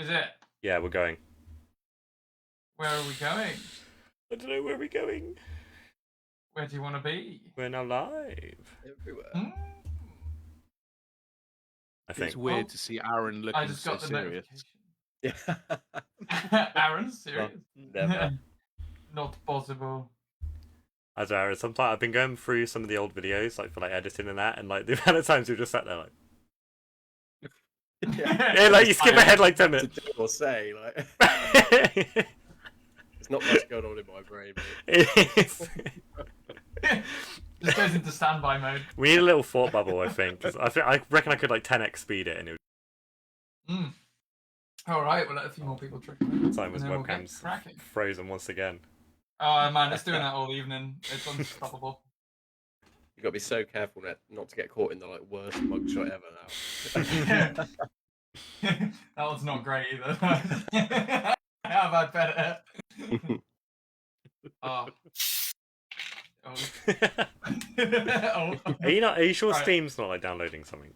Is it? Yeah, we're going. Where are we going? I don't know where we're going. Where do you want to be? We're now live. Everywhere. I think. It's weird to see Aaron looking I just so got the serious. notification. Yeah. Aaron, serious? Never. Not possible. I don't know. Sometimes I've been going through some of the old videos, like for like editing and that, and like the amount of times we've just sat there like, yeah, like you skip ahead like 10 minutes. To do or say, like, there's not much going on in my brain. Just goes into standby mode. We need a little thought bubble, I think. 'Cause I reckon I could like 10x speed it, and it would. All right, we'll let a few more people trick it. Simon's webcam's frozen once again. Oh man, it's doing that all evening. It's unstoppable. You gotta be so careful not to get caught in the like worst mugshot ever now. That one's not great either. How about better? Oh. Are you sure Right. Steam's not like downloading something?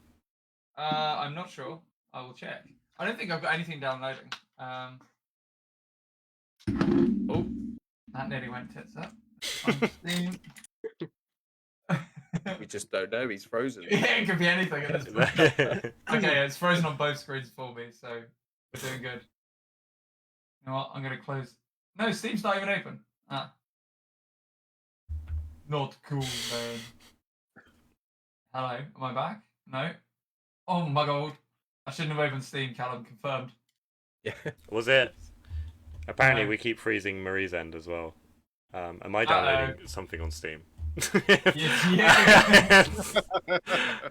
I'm not sure. I will check. I don't think I've got anything downloading. Oh, that nearly went tits up. On Steam. We just don't know. He's frozen. Yeah, it could be anything at this point. Okay, it's frozen on both screens for me, so we're doing good. You know what? I'm gonna close. No, Steam's not even open. Not cool, man. Hello, am I back? No. Oh my god. I shouldn't have opened Steam, Callum, confirmed. Yeah. Was it? Apparently, No. we keep freezing Marie's end as well. Am I downloading something on Steam? Yeah.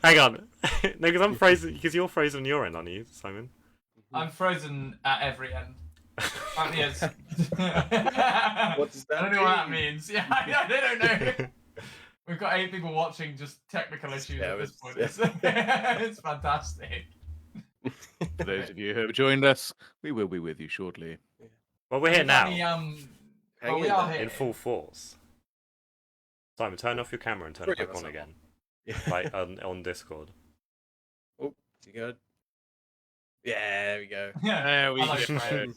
Hang on. No, because I'm frozen. Because you're frozen on your end, aren't you, Simon? I'm frozen at every end. Apparently it's... What does that I don't know what that means. Yeah, I don't know. We've got 8 people watching, just technical issues Yeah, at this point. it's- It's fantastic. For those of you who have joined us, we will be with you shortly. Well, we're here now. Well, we are here. In full force. Simon, turn off your camera and turn it back on again. Yeah. Like on Discord. Oh, you good? Yeah, there we go. There we Hello, go. friend.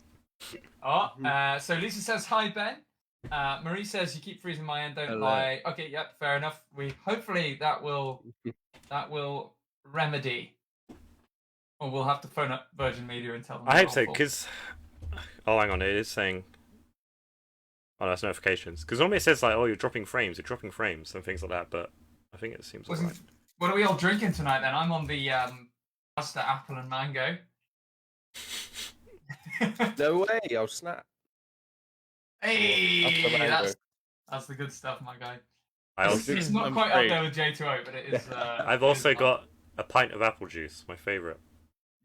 Oh, so Lisa says hi, Ben. Marie says you keep freezing my end, don't Hello. lie. Okay, yep, fair enough. Hopefully that will remedy. Or we'll have to phone up Virgin Media and tell them. I hope it's so, awful. because... Oh, hang on, it is saying... Oh, that's notifications. Because normally it says, like, oh, you're dropping frames, and things like that, but I think it seems alright. What are we all drinking tonight, then? I'm on the pasta, apple, and mango. No way, I'll snap. Hey, mango. that's the good stuff, my guy. I also, It's not I'm quite afraid. up there with J2O, but it is. I've also got a pint of apple juice, my favourite.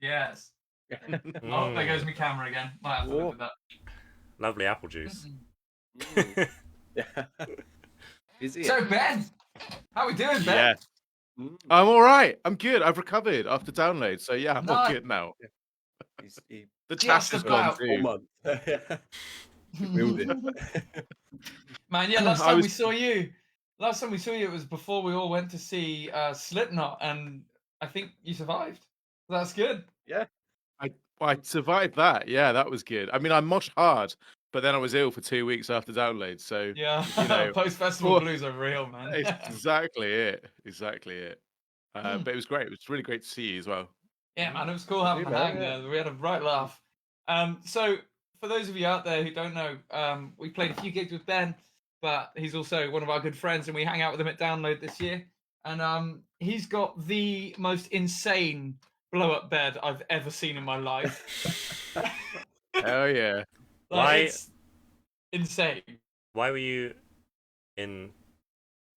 Yes. Oh, there goes my camera again. Might have to look at that. Lovely apple juice. Yeah. Is he? So Ben, how we doing, Ben? Yeah, I'm all right. I'm good. I've recovered after download, so yeah, I'm all Nice. good now. He The Just task is about. gone whole too. month. Building. Man, yeah. Last I time was- we saw you, it was before we all went to see Slipknot, and I think you survived. That's good. I survived that. Yeah, that was good. I mean, I moshed hard, but then I was ill for 2 weeks after download. So Yeah, You know, post festival well, blues are real, man. it's exactly it. Exactly it. But it was great. It was really great to see you as well. Yeah, man, it was cool having a man, hang yeah. there. We had a right laugh. So for those of you out there who don't know, we played a few gigs with Ben, but he's also one of our good friends, and we hang out with him at Download this year. And he's got the most insane blow-up bed I've ever seen in my life. Oh yeah. Why- It's insane. Why were you in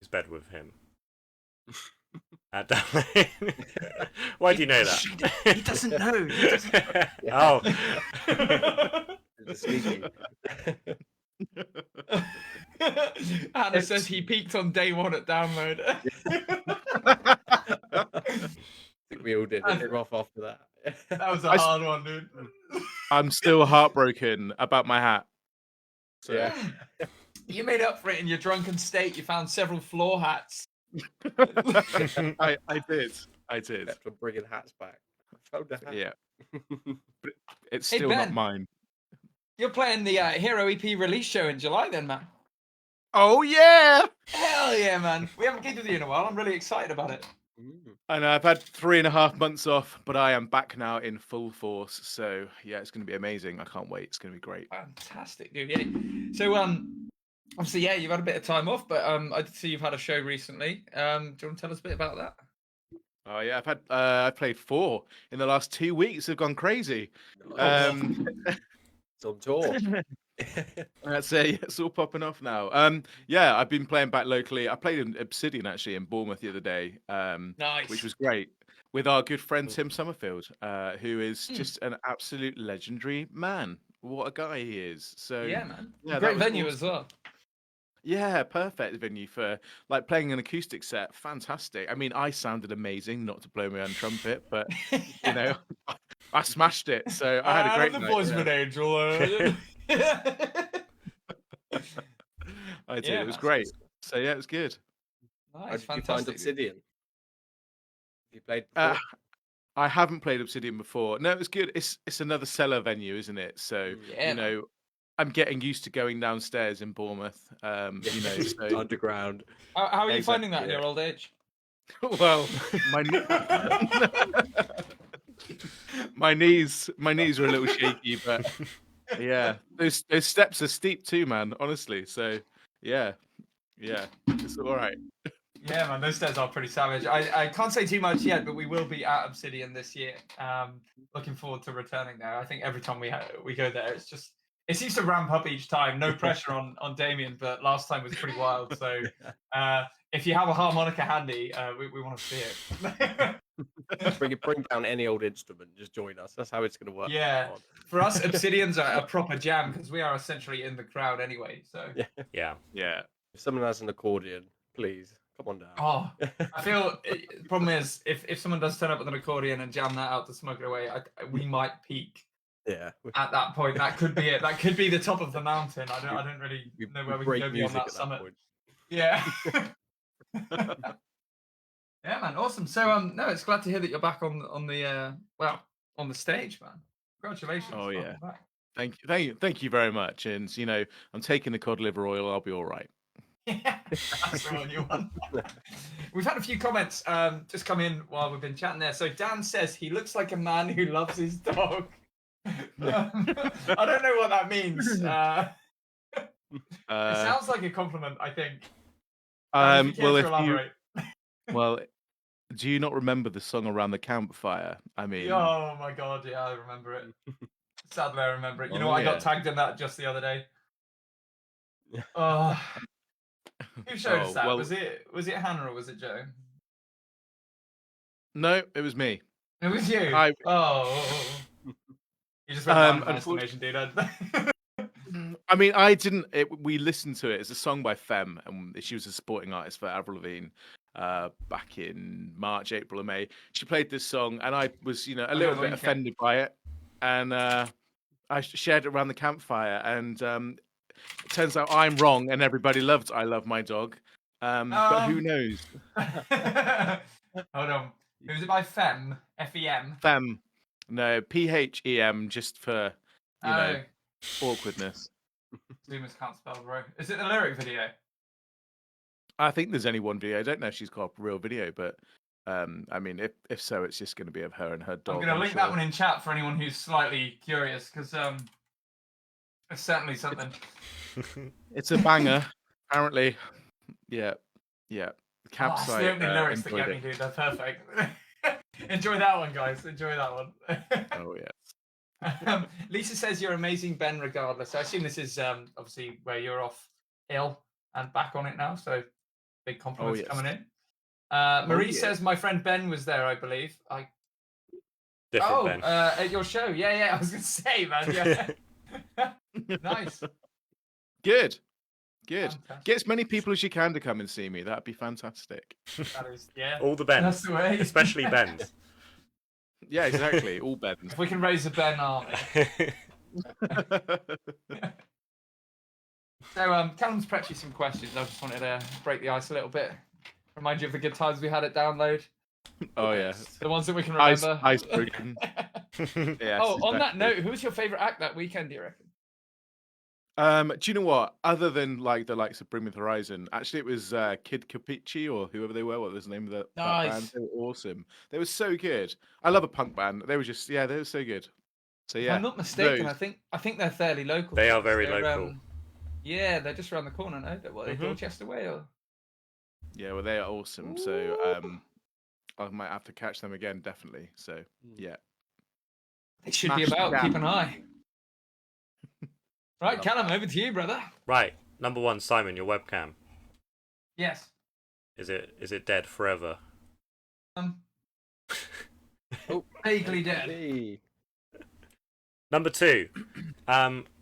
his bed with him? At download? Why do you know that? He doesn't know. He doesn't... Oh. The sneaky. Hannah says he peaked on day 1 at Download. I think we all did. It hit off after that. That was a I- hard one, dude. I'm still heartbroken about my hat. So Yeah. You made up for it in your drunken state. You found several floor hats. I did. Kept on bringing hats back. I found a hat. Yeah. But It's Hey, still not Ben. mine. You're playing the Hero EP release show in July, then, man. Oh yeah! Hell yeah, man. We haven't gigged with you in a while. I'm really excited about it. I know I've had 3.5 months off, but I am back now in full force. So yeah, it's going to be amazing. I can't wait. It's going to be great. Fantastic, dude. Yeah. So, obviously, yeah, you've had a bit of time off, but I did see you've had a show recently. Do you want to tell us a bit about that? Oh yeah, I played 4 in the last 2 weeks. They've gone crazy. It's on tour. That's it. It's all popping off now. Yeah, I've been playing back locally. I played in Obsidian actually in Bournemouth the other day, Nice. which was great with our good friend Tim Summerfield, who is just an absolute legendary man. What a guy he is. So Yeah, man. yeah, that Great was venue awesome. as well. Yeah, perfect venue for like playing an acoustic set. Fantastic. I mean, I sounded amazing, not to blow my own trumpet, but you know, I smashed it. So I had a great the night. voice of an angel. I did. Yeah, It was man. great. So yeah, it was good. How Nice, did you find fantastic. Obsidian? Have you played before? I haven't played Obsidian before. No, it was good. It's another cellar venue, isn't it? So Yeah, you know, I'm getting used to going downstairs in Bournemouth. You know, so Underground. How are you Exactly, finding that in yeah. your old age? well, my knees are a little shaky, but yeah, those steps are steep too, man. Honestly, so yeah, it's all right. Yeah, man, those stairs are pretty savage. I can't say too much yet, but we will be at Obsidian this year. Looking forward to returning there. I think every time we go there, it seems to ramp up each time. No pressure on Damien, but last time was pretty wild. So if you have a harmonica handy, we want to see it. Bring down any old instrument. Just join us. That's how it's going to work. Yeah, for us, Obsidian's a proper jam because we are essentially in the crowd anyway. So Yeah. If someone has an accordion, please come on down. Oh, I feel the problem is if someone does turn up with an accordion and jam that out to smoke it away, we might peak. Yeah. At that point, that could be it. That could be the top of the mountain. I don't really know where we can go beyond that summit. Yeah. Yeah, man, awesome. So no, it's glad to hear that you're back on the on the stage, man. Congratulations. Oh Welcome yeah. back. Thank you very much. And you know, I'm taking the cod liver oil. I'll be all right. Yeah, that's the one you want. We've had a few comments just come in while we've been chatting there. So Dan says he looks like a man who loves his dog. I don't know what that means. It sounds like a compliment, I think. Well, do you not remember the song Around the Campfire? I mean, oh my god, yeah, I remember it. Sadly, I remember it. You know, Oh, I got yeah. tagged in that just the other day. Oh, who showed us that? well- Was it Hannah or was it Joe? no, it was me. It was you. I- Oh, you just went down in my unfortunately- estimation, dude. I mean, I didn't. We listened to it. It's a song by Femme, and she was a supporting artist for Avril Lavigne back in March, April, or May. She played this song, and I was, you know, a little bit offended by it, and I shared it around the campfire. And it turns out I'm wrong, and everybody loved "I Love My Dog." But who knows? Hold on. Was it by Femme? F-E-M? Femme, no, P-H-E-M, just for you know awkwardness. Zoomers can't spell, bro. Is it the lyric video? I think there's only one video. I don't know if she's got a real video, but I mean, if so, it's just going to be of her and her dog. I'm going to link that one in chat for anyone who's slightly curious, because it's certainly something. It's a banger, apparently. Yeah. It's Campsite. the opening lyrics that enjoyed get me, it. dude. They're perfect. Enjoy that one, guys. Enjoy that one. Oh yeah. Lisa says you're amazing, Ben, regardless. I assume this is obviously where you're off ill and back on it now, so big compliments yes. coming in. Marie says my friend Ben was there, I believe. Different Ben. At your show. Yeah, I was going to say, man. Yeah. Nice. Good. Fantastic. Get as many people as you can to come and see me. That'd be fantastic. That is, yeah. All the Bens. That's the way. Especially Bens. Yeah, exactly. All Bens. If we can raise a Ben army. So, Callum's prepped you some questions. I just wanted to break the ice a little bit. Remind you of the good times we had at Download. Oh yeah, The ones that we can Ice remember. Iceberg. Yes, Oh, on that exactly. note, who was your favorite act that weekend, do you reckon? Do you know what? Other than like the likes of Bring Me the Horizon, actually it was Kid Capici or whoever they were. What was the name of that band? Nice. They were awesome. They were so good. I love a punk band. They were just they were so good. So If yeah, I'm not mistaken, those. I think they're fairly local. They to are us. very They're, local. Yeah, they're just around the corner, no? They Mhm. Dorchester way or? Yeah, well they are awesome. So Ooh. I might have to catch them again, definitely. So yeah. They should be Smash about. Jam. Keep an eye. Right, Callum, over to you, brother. Right, number one, Simon, your webcam. Yes. Is it dead forever? Oh, Vaguely dead. hey. Number two,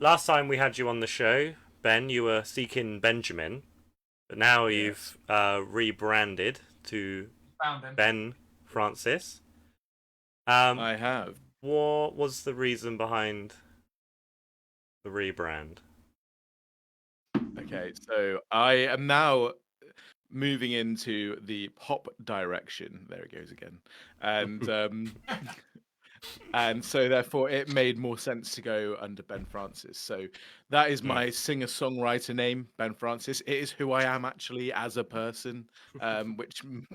last time we had you on the show, Ben, you were Seeking Benjamin, but now you've rebranded to Found him. Ben Francis. I have. What was the reason behind the rebrand? Okay, so I am now moving into the pop direction. There it goes again. And and so therefore it made more sense to go under Ben Francis. So that is my singer-songwriter name, Ben Francis. It is who I am actually as a person,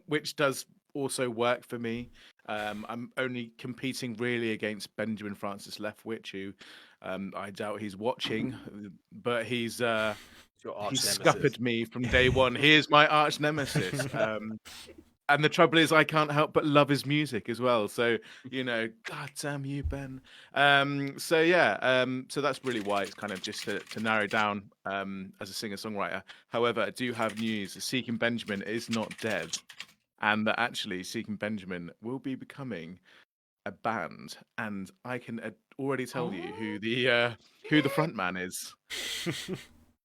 which does also work for me. I'm only competing really against Benjamin Francis Leftwich, who I doubt he's watching, but he's Your arch he's nemesis. scuppered me from day one. He is my arch nemesis. And the trouble is, I can't help but love his music as well. So, God damn you, Ben. So yeah, so that's really why it's kind of just to narrow down as a singer-songwriter. However, I do have news. Seeking Benjamin is not dead. And that actually Seeking Benjamin will be becoming a band. And I can already tell you who the front man is.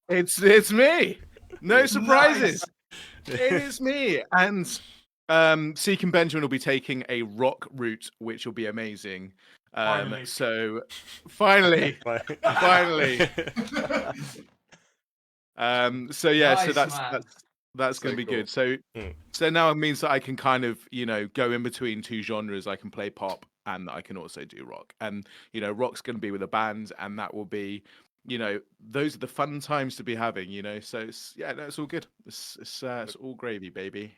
It's me. No surprises. Nice. It is me. And Seeking Benjamin will be taking a rock route, which will be amazing. Finally. So finally. So yeah, so Nice, man. that's So going to be cool. good. So Mm. so now it means that I can kind of go in between two genres. I can play pop and I can also do rock. And rock's going to be with a band, and that will be those are the fun times to be having. So it's all good. It's all gravy, baby.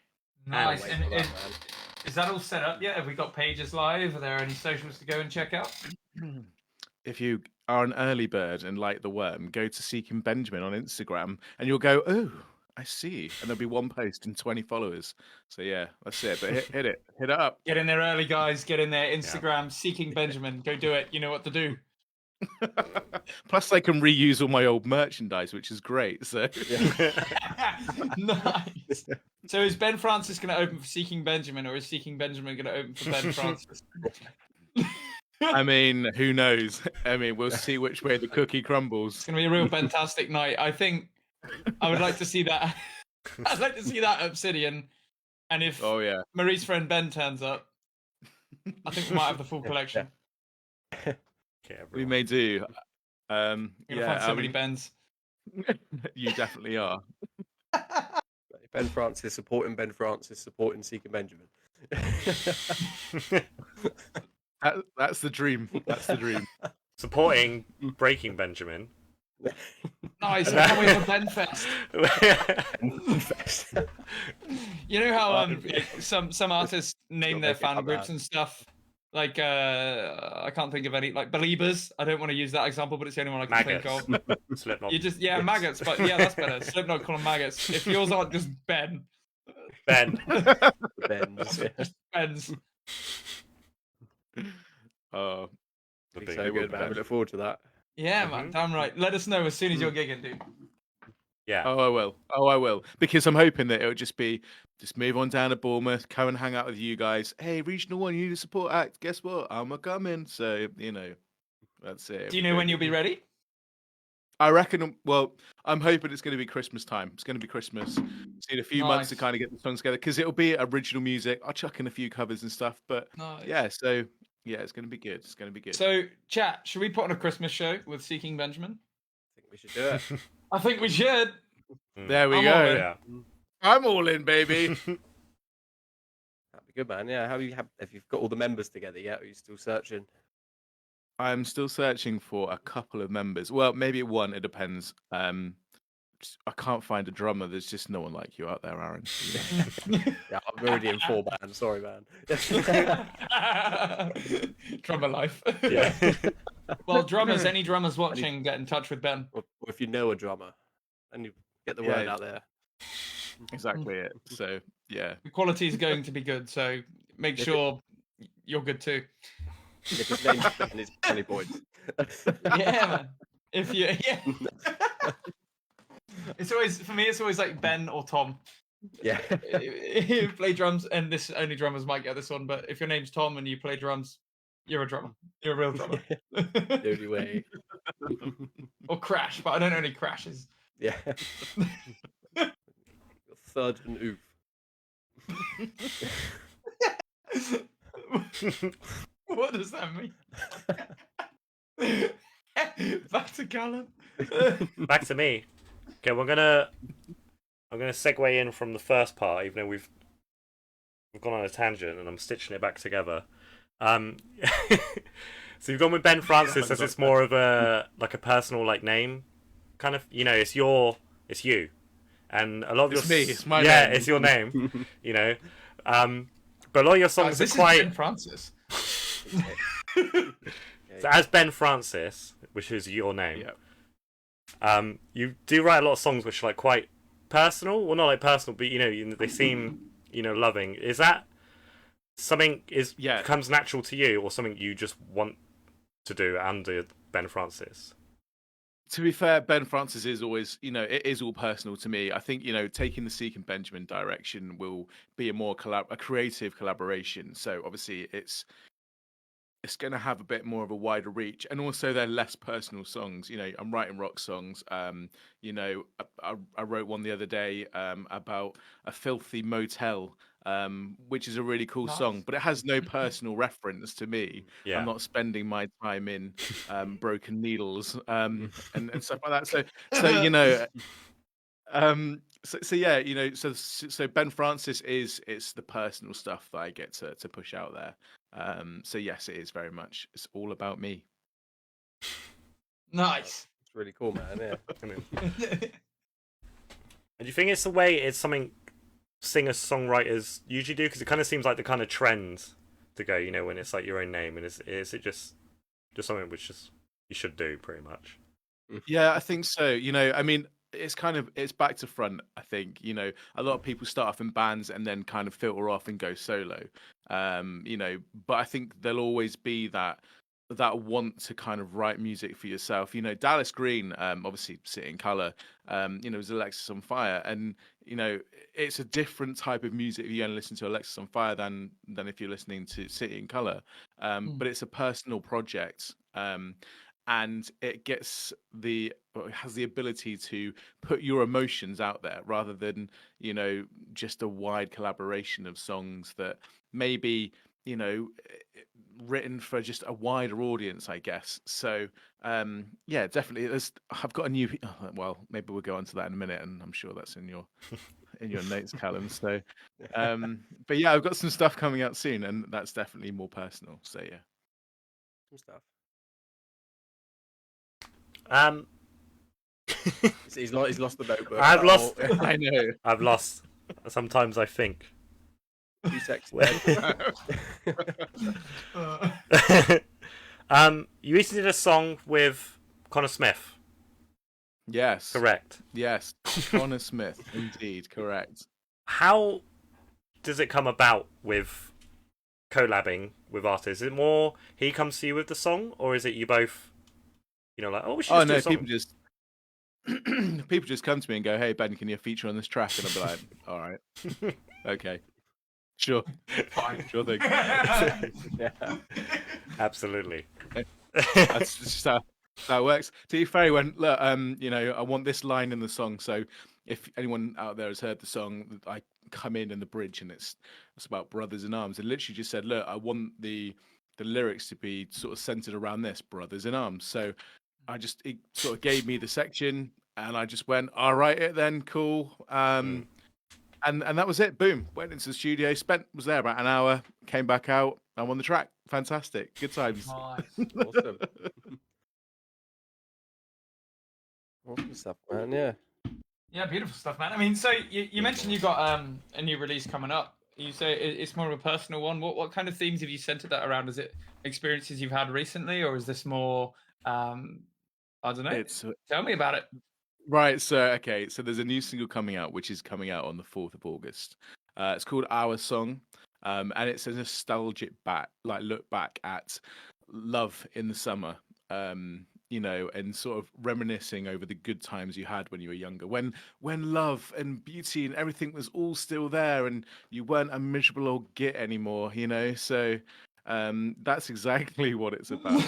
Nice. Wait And for that, man. is that all set up yet? Have we got pages live? Are there any socials to go and check out? If you are an early bird and like the worm, go to Seeking Benjamin on Instagram and you'll go, oh, I see. And there'll be one post and 20 followers. So yeah, that's it. But hit it up. Get in there early, guys. Get in there. Instagram, Seeking Benjamin. Go do it. You know what to do. Plus, I can reuse all my old merchandise, which is great. So Nice. So is Ben Francis going to open for Seeking Benjamin, or is Seeking Benjamin going to open for Ben Francis? I mean, who knows? I mean, we'll see which way the cookie crumbles. It's going to be a real fantastic night. I think I would like to see that. I'd like to see that Obsidian. And if Marie's friend Ben turns up, I think we might have the full collection. We may do. You're gonna find so many Bens. You definitely are. Ben Francis supporting Seeking Benjamin. That's the dream. That's the dream. Supporting Breaking Benjamin. Nice. I can't wait for Ben Fest. You know how some artists name their fan groups and stuff. Like I can't think of any, like Beliebers. I don't want to use that example, but it's the only one I can think of. Slipknot. You just maggots, but yeah, that's better. Slipknot, call them maggots. If yours aren't just Ben. Ben. Ben's. Just Ben's. Oh, So good, man. We look forward to that. Yeah, man. Damn right. Let us know as soon as you're gigging, dude. Yeah. Oh, I will. Because I'm hoping that it'll just move on down to Bournemouth, come and hang out with you guys. Hey, Regional One, you need a support act. Guess what? I'm a coming. So, that's it. Do you know when you'll be ready? I reckon, well, I'm hoping it's going to be Christmas time. It's going to be Christmas. Just need a few months to kind of get the songs together because it'll be original music. I'll chuck in a few covers and stuff. But it's going to be good. It's going to be good. So, chat, should we put on a Christmas show with Seeking Benjamin? I think we should do it. I think we should. There we I'm go. all in. Yeah. I'm all in, baby. That'd be Good man. Yeah. Have you got all the members together yet? Or are you still searching? I'm still searching for a couple of members. Well, maybe one. It depends. I can't find a drummer. There's just no one like you out there, Aaron. Yeah, I'm already in 4 bands. Sorry, man. Drummer life. Yeah. Well, drummers, any drummers watching, get in touch with Ben. Or if you know a drummer, and you get the word out there. Exactly it. So yeah, The quality is going to be good, so make sure you're good too. If his name's Ben, it's 20 points. Yeah, man. If you, yeah. It's always like Ben or Tom. Yeah. You play drums, and this only drummers might get this one. But if your name's Tom and you play drums, you're a drummer. You're a real drummer. The only way. Or Crash, but I don't know any Crashes. Yeah. Sergeant Oof. What does that mean? Back to Callum. Back to me. Okay, I'm gonna segue in from the first part, even though we've gone on a tangent and I'm stitching it back together. So you've gone with Ben Francis as it's more of a personal name, kind of. It's you, and a lot of it's your me. It's my yeah, name. it's your name. But a lot of your songs this are quite. is Ben Francis. So as Ben Francis, which is your name, you do write a lot of songs which are quite personal. Well, not personal, but they seem loving. Is that something becomes natural to you, or something you just want to do under Ben Francis? To be fair, Ben Francis is always, it is all personal to me. I think, taking the Seek and Benjamin direction will be a creative collaboration. So obviously it's going to have a bit more of a wider reach, and also they're less personal songs. I'm writing rock songs. I wrote one the other day about a filthy motel, which is a really cool song, but it has no personal reference to me. Yeah. I'm not spending my time in broken needles and stuff like that. So so Ben Francis it's the personal stuff that I get to push out there. So yes, it is very much. It's all about me. Nice. It's really cool, man. Yeah. And do you think it's the way it's something singer-songwriters usually do? Because it kind of seems like the kind of trend to go, when it's your own name, and is it just something which you should do pretty much? Yeah, I think so. I mean, it's back to front. I think a lot of people start off in bands and then kind of filter off and go solo. But I think there'll always be that want to kind of write music for yourself. Dallas Green, obviously City in Colour, was Alexis on Fire, and it's a different type of music if you're going to listen to Alexis on Fire than if you're listening to City in Colour. But it's a personal project. And it has the ability to put your emotions out there rather than, just a wide collaboration of songs that maybe, written for just a wider audience, I guess. So, yeah, definitely. I've got a new. Well, maybe we'll go on to that in a minute, and I'm sure that's in your notes, Callum. So, but yeah, I've got some stuff coming out soon, and that's definitely more personal. So yeah, Some stuff. He's lost the notebook. I've lost. I know. I've lost. Sometimes I think. Too sexy. You recently did a song with Connor Smith. Yes. Correct. Yes. Connor Smith, indeed, correct. How does it come about with collabing with artists? Is it more he comes to you with the song, or is it you both? We should just do a song? People just come to me and go, "Hey Ben, can you feature on this track?" And I'll be like, "All right, okay, sure, Fine. sure thing." Yeah. Absolutely. That's just how it works. To be fair, when look, I want this line in the song. So if anyone out there has heard the song, I come in the bridge and it's about brothers in arms. And literally just said, "Look, I want the lyrics to be sort of centered around this, brothers in arms." So it sort of gave me the section, and I just went, "I'll write it then, cool." And and that was it. Boom, went into the studio, was there about an hour, came back out. I'm on the track. Fantastic, good times. Nice. Awesome. Awesome stuff, man. Yeah. Yeah, beautiful stuff, man. I mean, so you mentioned you got a new release coming up. You say it's more of a personal one. What kind of themes have you centered that around? Is it experiences you've had recently, or is this more I don't know? It's Tell me about it. right. So there's a new single coming out, which is coming out on the 4th of August. It's called Our Song, and it's a nostalgic look back at love in the summer. And sort of reminiscing over the good times you had when you were younger, when love and beauty and everything was all still there, and you weren't a miserable old git anymore. So that's exactly what it's about.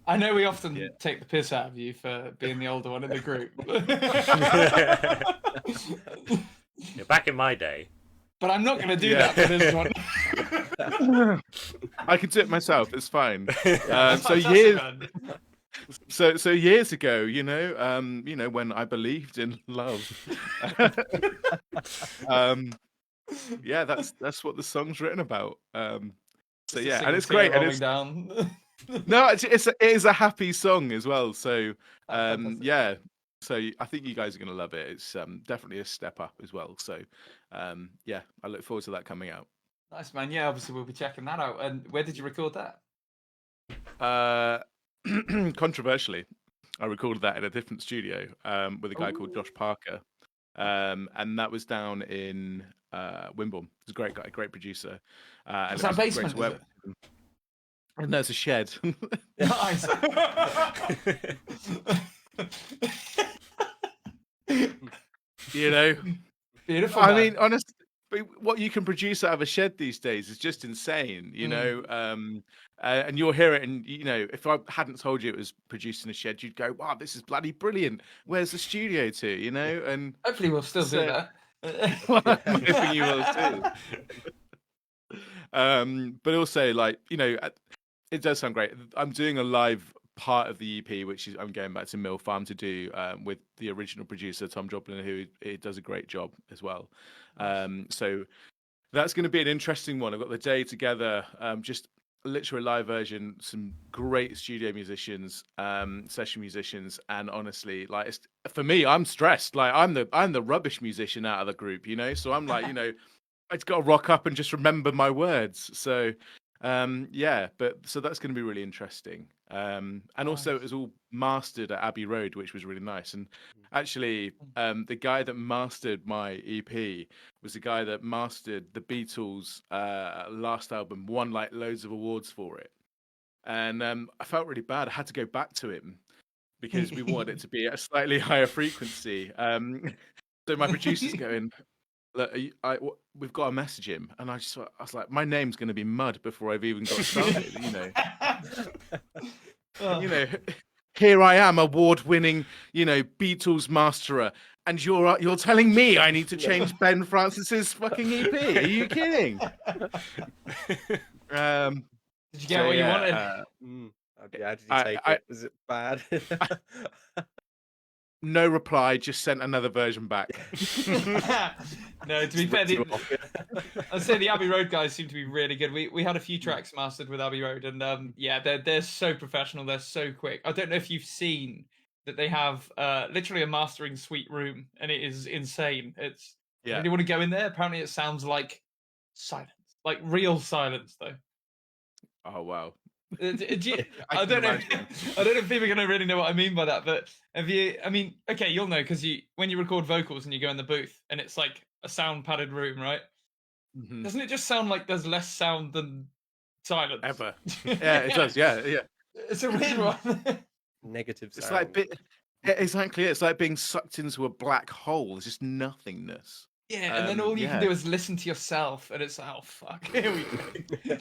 I know we often take the piss out of you for being the older one in the group. Back in my day. But I'm not going to do that for this one. I can do it myself. It's fine. So years. Years ago, when I believed in love. That's what the song's written about. And it's great. And it's down. No, it is a happy song as well. So So I think you guys are going to love it. It's definitely a step up as well. So I look forward to that coming out. Nice, man. Yeah, obviously we'll be checking that out. And where did you record that? Controversially, I recorded that in a different studio with a guy called Josh Parker, and that was down in Wimborne. He's a great guy, great producer. Is that basement? And there's a shed. Nice. Beautiful. I mean, honestly, what you can produce out of a shed these days is just insane, and you'll hear it, and if I hadn't told you it was produced in a shed, you'd go, wow, this is bloody brilliant. Where's the studio to? And hopefully we'll still do that. I'm hoping you will too. But also, it does sound great. I'm doing a live part of the EP, which is I'm going back to Mill Farm to do with the original producer Tom Joplin, who does a great job as well. So that's going to be an interesting one. I've got the day together, just literally a live version, some great studio musicians, session musicians, and honestly, for me, I'm stressed. I'm the rubbish musician out of the group, So I'm I've got to rock up and just remember my words. So so that's going to be really interesting. And also it was all mastered at Abbey Road, which was really nice. And actually, the guy that mastered my EP was the guy that mastered the Beatles' last album, won loads of awards for it. And I felt really bad. I had to go back to him because we wanted it to be at a slightly higher frequency. So my producer's going, look, we've got to message him, and I was like, my name's going to be mud before I've even got started, Here I am, award-winning, Beatles masterer, and you're telling me I need to change Ben Francis's fucking EP? Are you kidding? Did you get what you wanted? How did you take it? Was it bad? No reply, just sent another version back. No, to be fair, I'd say the Abbey Road guys seem to be really good. We had a few tracks mastered with Abbey Road, and they're so professional. They're so quick. I don't know if you've seen that they have literally a mastering suite room, and it is insane. It's you want to go in there. Apparently, it sounds like silence, like real silence, though. Oh wow. I don't know if people are going to really know what I mean by that, but you'll know because when you record vocals and you go in the booth and it's like a sound padded room, right? Mm-hmm. Doesn't it just sound like there's less sound than silence? Ever. Yeah, it does. Yeah. It's a weird one. Negative sound. It's like exactly. It's like being sucked into a black hole. It's just nothingness. Yeah, and then all you can do is listen to yourself, and it's fuck. Here we go.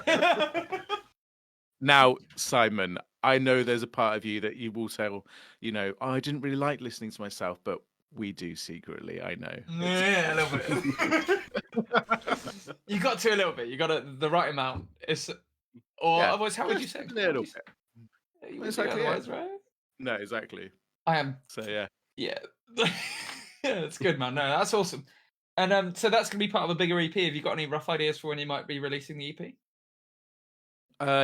Now, Simon, I know there's a part of you that you will tell, I didn't really like listening to myself, but we do secretly, I know. Yeah, a little bit. You got to a little bit. You got the right amount. Otherwise, how would you say? A little bit. Exactly. Otherwise, right? No, exactly. I am. So, yeah. Yeah. Yeah, that's good, man. No, that's awesome. And so that's going to be part of a bigger EP. Have you got any rough ideas for when you might be releasing the EP?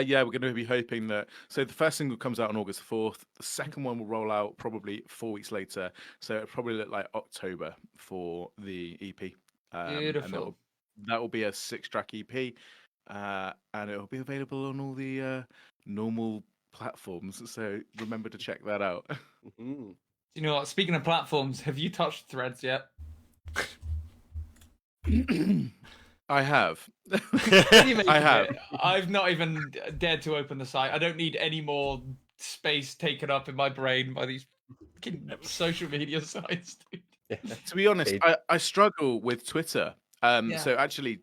Yeah, we're going to be hoping that. So the first single comes out on August 4th. The second one will roll out probably 4 weeks later. So it'll probably look like October for the EP. And Beautiful. that will be a 6-track EP, and it'll be available on all the normal platforms. So remember to check that out. Mhm. You know what? Speaking of platforms, have you touched Threads yet? I have. What do you make I of have. it? I've not even dared to open the site. I don't need any more space taken up in my brain by these fucking social media sites, dude. To be honest, Indeed. I struggle with Twitter. Yeah. So actually,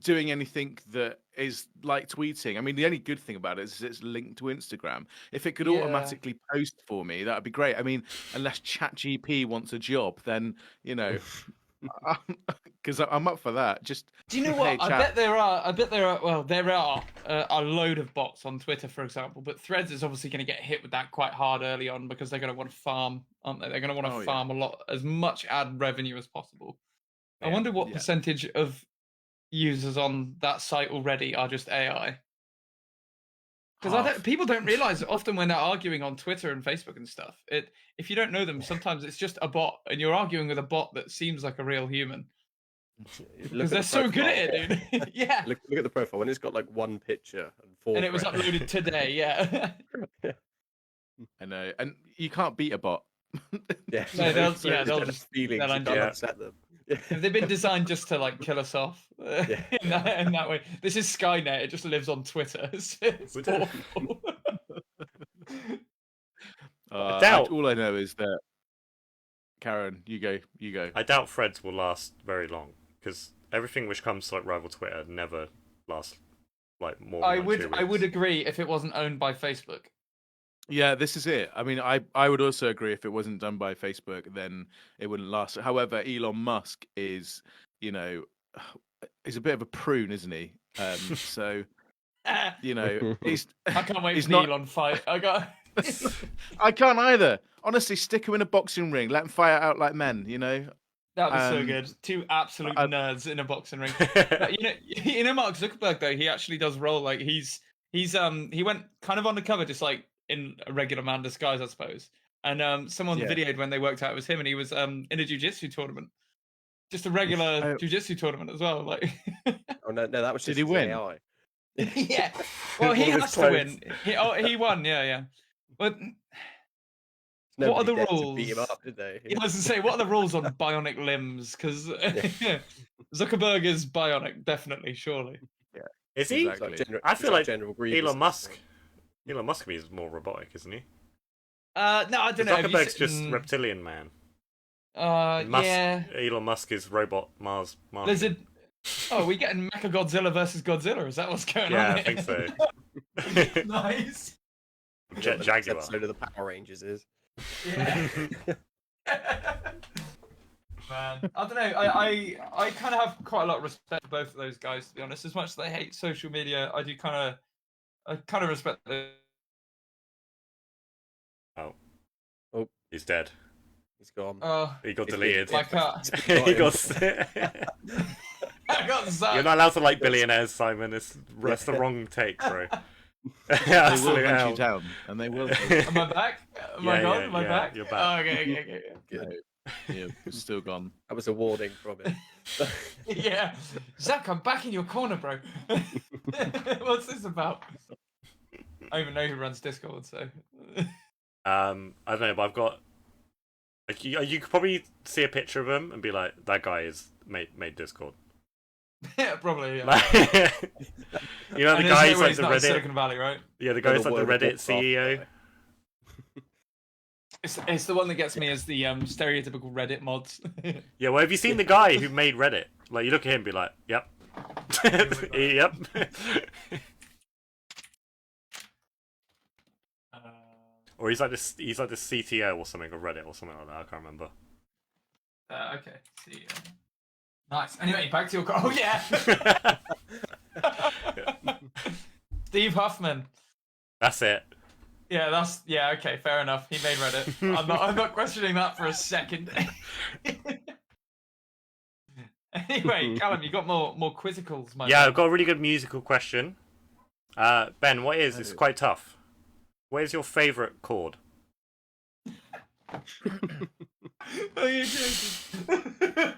doing anything that is like tweeting. I mean, the only good thing about it is it's linked to Instagram. If it could Yeah. automatically post for me, that'd be great. I mean, unless ChatGPT wants a job, then because I'm up for that. Just Do you know hey, what? I chat. bet there are. Well, there are a load of bots on Twitter, for example. But Threads is obviously going to get hit with that quite hard early on because they're going to want to farm, aren't they? They're going to want to Oh, yeah. farm as much ad revenue as possible. I Yeah, wonder what yeah. percentage of users on that site already are just AI. Because Half. people don't realize that often when they're arguing on Twitter and Facebook and stuff, if you don't know them, sometimes it's just a bot, and you're arguing with a bot that seems like a real human. Because they're so good at it, dude. Yeah. Look at the profile. When it's got like one picture and 4 And it was friends. uploaded today, yeah. I know, and you can't beat a bot. Yeah, No, they'll so yeah, it's they'll just just feelings. they'll You can't yeah. upset them. Yeah. Have they been designed just to like kill us off in that way? This is Skynet. It just lives on Twitter. It's awful. doubt- All I know is that Karen, you go. I doubt Threads will last very long because everything which comes to like rival Twitter never lasts like more than like 2 I would weeks. agree if it wasn't owned by Facebook. Yeah, this is it. I mean, I would also agree if it wasn't done by Facebook, then it wouldn't last. However, Elon Musk is, he's a bit of a prune, isn't he? So, he's. I can't wait he's for the not- Elon fight. I got. I can't either. Honestly, stick him in a boxing ring, let him fight it out like men. That was so Um, good. Two absolute I- nerds in a boxing ring. Mark Zuckerberg though, he actually does roll like he went kind of undercover, just like in a regular man disguise, I suppose. And someone Yeah. videoed when they worked out it was him, and he was in a jiu-jitsu tournament, just a regular Oh. jiu-jitsu tournament as well. Like, Oh no, that was Did just he his win? AI. yeah. Well, he All his has to win. clothes. He won. Yeah. But Nobody what are the dared to rules? beat him up, did they? I was to say, what are the rules on bionic limbs? Because Zuckerberg is bionic, definitely, surely. Is he? Exactly. I feel like General Grievous Elon at Musk. this Elon Musk is more robotic, isn't he? No, I don't know. have you Zuckerberg's just seen- reptilian man. Musk, yeah. Elon Musk is robot Mars. There's a. Oh, we getting Mecha Godzilla versus Godzilla? Is that what's going Yeah, on? I think so. Nice. point. Jet What the next Jaguar. episode of the Power Rangers is. Yeah. Man, I don't know. I kind of have quite a lot of respect for both of those guys, to be honest. As much as I hate social media, I kind of respect them. He's dead. He's gone. He got He's deleted. My cat. He got. I got zapped. You're not allowed to like billionaires, Simon. That's the wrong take, bro. They will Absolute hunt hell. you down, and they will. Am I back? Am I Yeah, gone? yeah, Am I yeah, back? you're back. Oh, okay. Good. Yeah, it's still gone. That was a warning from it. Yeah. Zach, I'm back in your corner, bro. What's this about? I don't even know who runs Discord, so. I don't know, but I've got. Like, you could probably see a picture of him and be like, that guy is made Discord. Yeah, probably, yeah. Like, you know, the And there's guy no who's way like he's the not in Reddit. Silicon Valley, right? Yeah, the guy who's like the World of Reddit Warcraft CEO. guy. It's the one that gets me as the stereotypical Reddit mods. Yeah, well, have you seen the guy who made Reddit? Like, you look at him and be like, yep. Yep. Or he's like the CTO or something of Reddit or something like that. I can't remember. Okay. See. Nice. Anyway, back to your. Oh yeah. Steve Huffman. That's it. Yeah. Okay. Fair enough. He made Reddit. I'm not questioning that for a second. Anyway, Callum, you got more quizzicals, my Yeah, man. I've got a really good musical question. Ben, what is? It's quite tough. What is your favourite chord? Are you joking?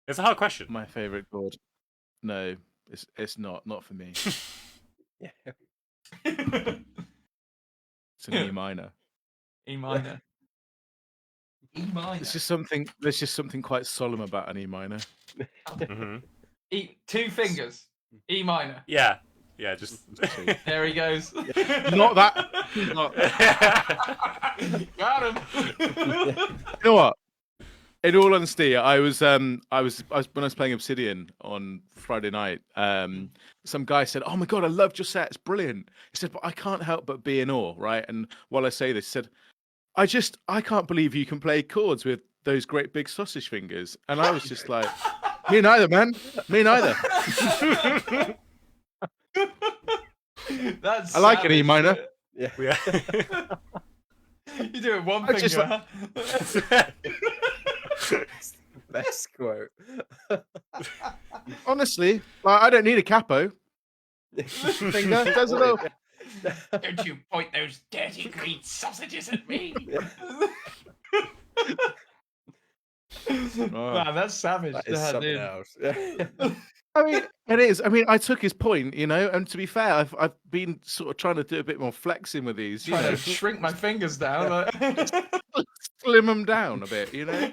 It's a hard question. My favorite chord. No, it's not for me. Yeah. It's an E minor. E minor. E minor. There's just something quite solemn about an E minor. Hmm. Two fingers. E minor. Yeah, just. There he goes. Not that. Not. Got him. You know what? In all honesty, I was when I was playing Obsidian on Friday night. Some guy said, "Oh my god, I loved your set. It's brilliant." He said, "But I can't help but be in awe." Right? And while I say this, he said, I can't believe you can play chords with those great big sausage fingers." And I was just like, "Me neither, man. Me neither." That's I like an E minor. Yeah. You do it one I finger. just Huh? Best quote. Honestly, like, I don't need a capo. Finger does it all. Don't you point those dirty green sausages at me. Man, that's savage. That is something dude. else. I mean, it is. I mean, I took his point, you know. And to be fair, I've been sort of trying to do a bit more flexing with these, you Trying know, to shrink my fingers down. slim them down a bit, you know.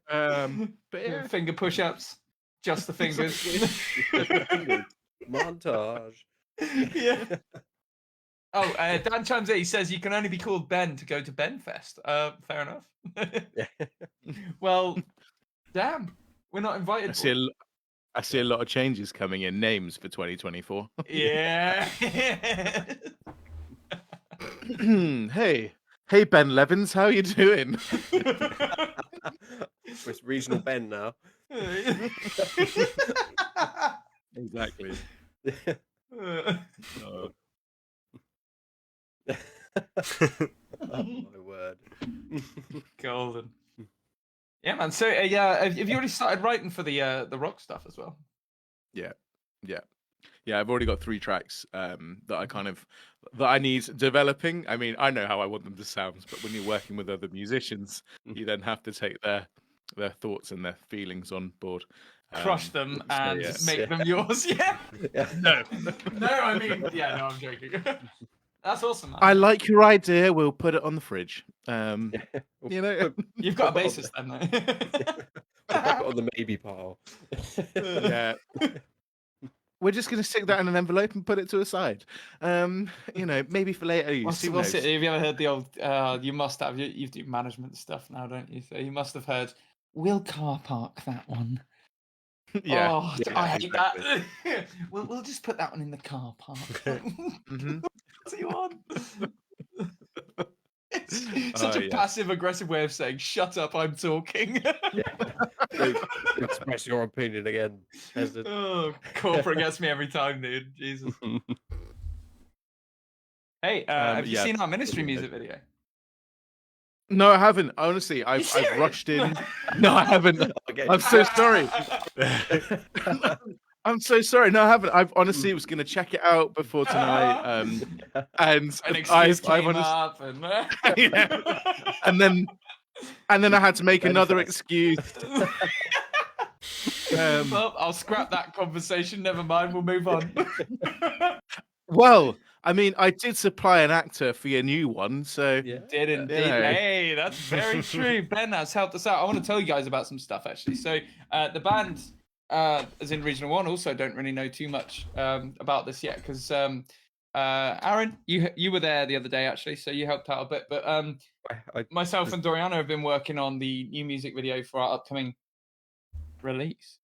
But yeah, Finger push-ups. Just the fingers. Montage. Yeah. Oh, Dan chimes in. He says you can only be called Ben to go to Benfest. Fair enough. Well, damn, we're not invited. I see a lot of changes coming in names for 2024. Yeah. Hey, Ben Levins, how you doing? It's regional Ben now. Exactly. Oh my word. Golden. Yeah, man. So, yeah, have you already started writing for the rock stuff as well? Yeah, I've already got 3 tracks that I need developing. I mean, I know how I want them to sound, but when you're working with other musicians, you then have to take their thoughts and their feelings on board. Crush them so, and yeah. make them yours. Yeah. No. No, I mean, yeah, no, I'm joking. That's awesome, man. I like your idea. We'll put it on the fridge. You know, You've got a bassist then, though. Put it on the maybe pile. yeah. We're just going to stick that in an envelope and put it to a side. You know, maybe for later use. Who knows? Have you ever heard the old? You must have. You do management stuff now, don't you? So you must have heard. We'll car park that one. Yeah. Oh, Yeah, I hate exactly. that. we'll just put that one in the car park. Mhm. What's he on? It's such a yeah. passive-aggressive way of saying "shut up, I'm talking." Express your opinion again. Peasant. Oh, corporate gets me every time, dude. Jesus. Hey, have you yeah. seen our ministry music video? No, I haven't. Honestly, I've rushed in. No, I haven't. Okay. I'm so sorry. I'm so sorry. No, I haven't. I've honestly was going to check it out before tonight. And An excuse came honestly, up, and yeah. and then I had to make another excuse. Well, I'll scrap that conversation. Never mind. We'll move on. Well, I mean, I did supply an actor for your new one, so Yeah. Did indeed. Yeah. Hey, that's very true. Ben has helped us out. I want to tell you guys about some stuff actually. So the band, as in Regional One, also don't really know too much about this yet because Aaron, you were there the other day actually, so you helped out a bit. But myself and Doriano have been working on the new music video for our upcoming release,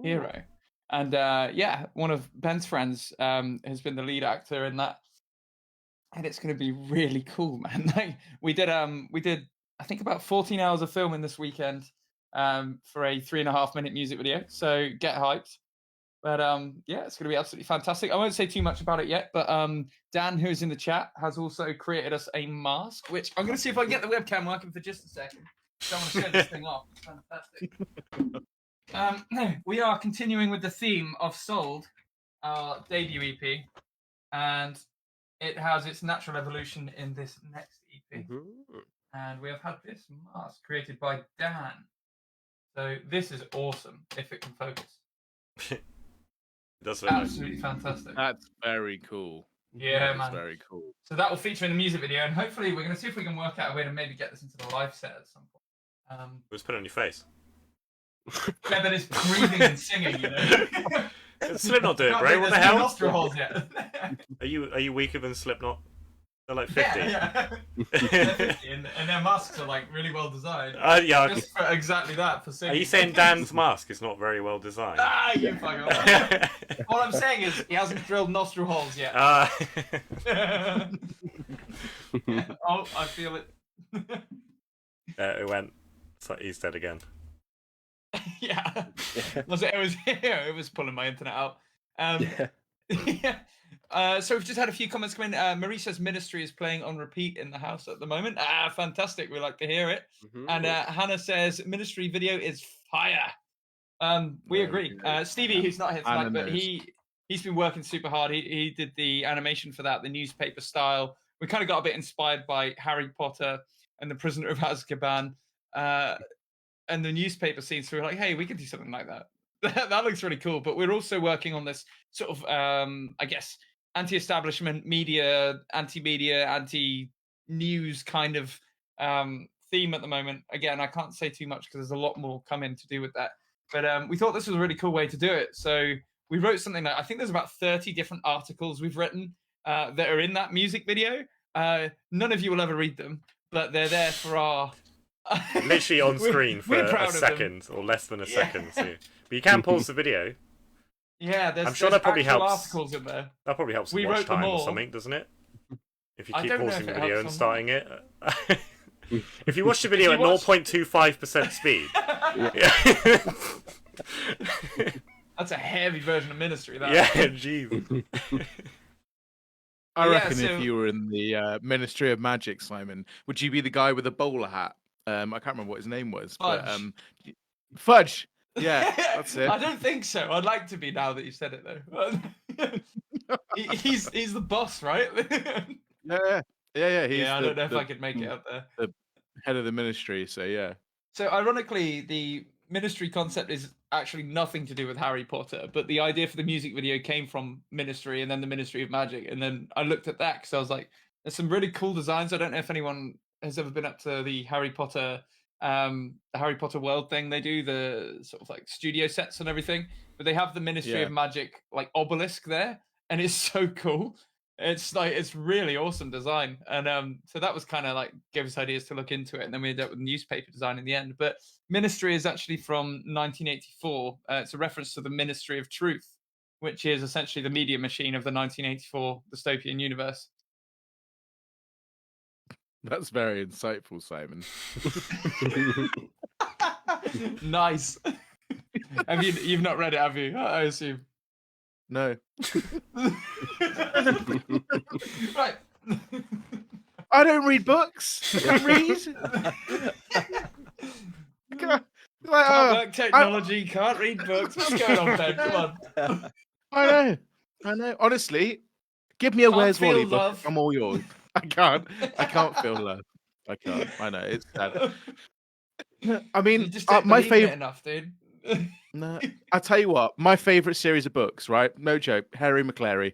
Hero. And yeah, one of Ben's friends has been the lead actor in that, and it's going to be really cool, man. Like we did I think about 14 hours of filming this weekend for a 3.5-minute music video. So get hyped. But yeah, it's going to be absolutely fantastic. I won't say too much about it yet, but Dan, who's in the chat, has also created us a mask, which I'm going to see if I can get the webcam working for just a second. I want to show this thing off. It's fantastic. We are continuing with the theme of Sold, our debut EP, and it has its natural evolution in this next EP. And we have had this mask created by Dan. So this is awesome, if it can focus. It does look Absolutely fantastic. That's very cool. Yeah, That's man. very cool. So that will feature in the music video, and hopefully we're going to see if we can work out a way to maybe get this into the live set at some point. Let's put it on your face. Yeah, but it's breathing and singing, you know. Slipknot do it, Can't bro. think What the there's no hell? nostril holes yet. Are you weaker than Slipknot? They're like 50. Yeah. They're 50, and their masks are like really well designed. Yeah. Just for exactly that, for singing. Are you saying Dan's mask is not very well designed? Ah, you fuck off. All I'm saying is he hasn't drilled nostril holes yet. Oh, I feel it. It went. So he's dead again. Yeah. It was pulling my internet out. Yeah. So we've just had a few comments come in. Marie says Ministry is playing on repeat in the house at the moment. Fantastic. We like to hear it. And Hannah says Ministry video is fire. We agree. Stevie, who's not here tonight, but he's been working super hard. He did the animation for that, the newspaper style. We kind of got a bit inspired by Harry Potter and the Prisoner of Azkaban. And the newspaper scene, so we're like, hey, we could do something like that. That looks really cool. But we're also working on this sort of, I guess, anti-establishment, media, anti-media, anti-news kind of theme at the moment. Again, I can't say too much because there's a lot more coming to do with that. But we thought this was a really cool way to do it. So we wrote something that I think there's about 30 different articles we've written that are in that music video. None of you will ever read them, but they're there for our... Literally on screen for a of second or less than a second. So. But you can pause the video. Yeah, I'm sure that probably helps. Articles in there. That probably helps We watch wrote them time or all. something, doesn't it? If you I keep don't know pausing if the it video helps and or starting it. If you watch the video at 0.25% speed. That's a heavy version of Ministry, that. Yeah, jeez. I reckon so- if you were in the Ministry of Magic, Simon, would you be the guy with a bowler hat? I can't remember what his name was. Fudge. But, Fudge. Yeah, that's it. I don't think so. I'd like to be now that you said it, though. he's the boss, right? Yeah. He's I don't know if I could make it up there. the head of the ministry. So yeah. So ironically, the Ministry concept is actually nothing to do with Harry Potter, but the idea for the music video came from Ministry and then the Ministry of Magic. And then I looked at that because I was like, there's some really cool designs. I don't know if anyone has ever been up to the Harry Potter world thing they do, the sort of like studio sets and everything, but they have the Ministry of Magic like obelisk there, and it's so cool. It's really awesome design, and so that was kind of like gave us ideas to look into it, and then we ended up with newspaper design in the end. But Ministry is actually from 1984. It's a reference to the Ministry of Truth, which is essentially the media machine of the 1984 dystopian universe. That's very insightful, Simon. Nice. You've not read it, have you? I assume. No. Right. I don't read books. I read. Can't work technology, can't read books. What's going on, Ben? Come on. I know. Honestly, give me a Can't Where's feel Wally book. love. I'm all yours. I can't feel love. I can't. I know it's sad. I You mean, just don't my believe in it favorite. enough, dude. No, I tell you what, my favorite series of books, right? No joke, Harry McClary.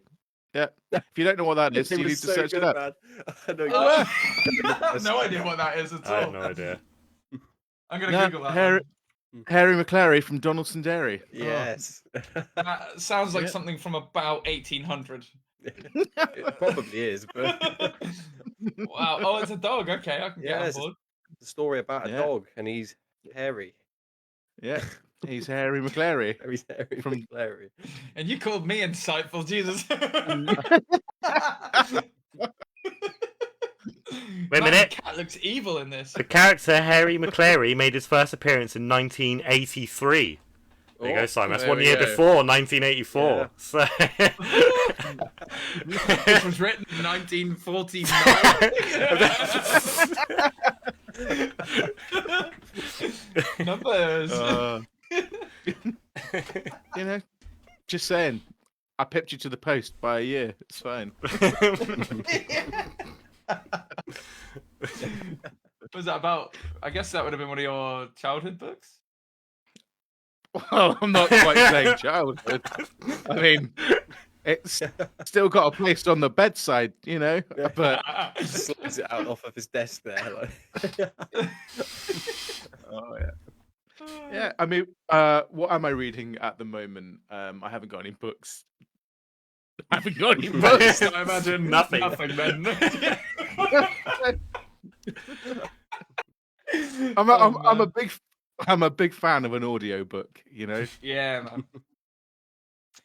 Yeah. If you don't know what that is, you need to search it up. Man. I know I have no idea what that is at all. I have no idea. I'm gonna Google that. Harry McClary from Donaldson Dairy. Yes. That sounds like Yeah. something from about 1800. It probably is, but Wow. Oh, it's a dog. Okay, I can get on Yes. board. it's a story about a Yeah. dog, and he's hairy. Yeah. He's Harry McClary. He's hairy From- from Larry. And you called me insightful, Jesus. Wait a Man, minute. the cat looks evil in this. The character Harry McClary made his first appearance in 1983. There you go, Simon. That's there 1 we year go. before 1984. Yeah. So This was written in 1949. Numbers. You know, just saying. I pipped you to the post by a year. It's fine. Was that about? I guess that would have been one of your childhood books. Well, I'm not quite saying childhood. I mean, it's still got a place on the bedside, you know. But Slides it out off of his desk there. Like. oh yeah. I mean, what am I reading at the moment? I haven't got any books. I haven't got any books. I imagine Nothing. Nothing then. I'm a big fan of an audiobook, you know. Yeah, man.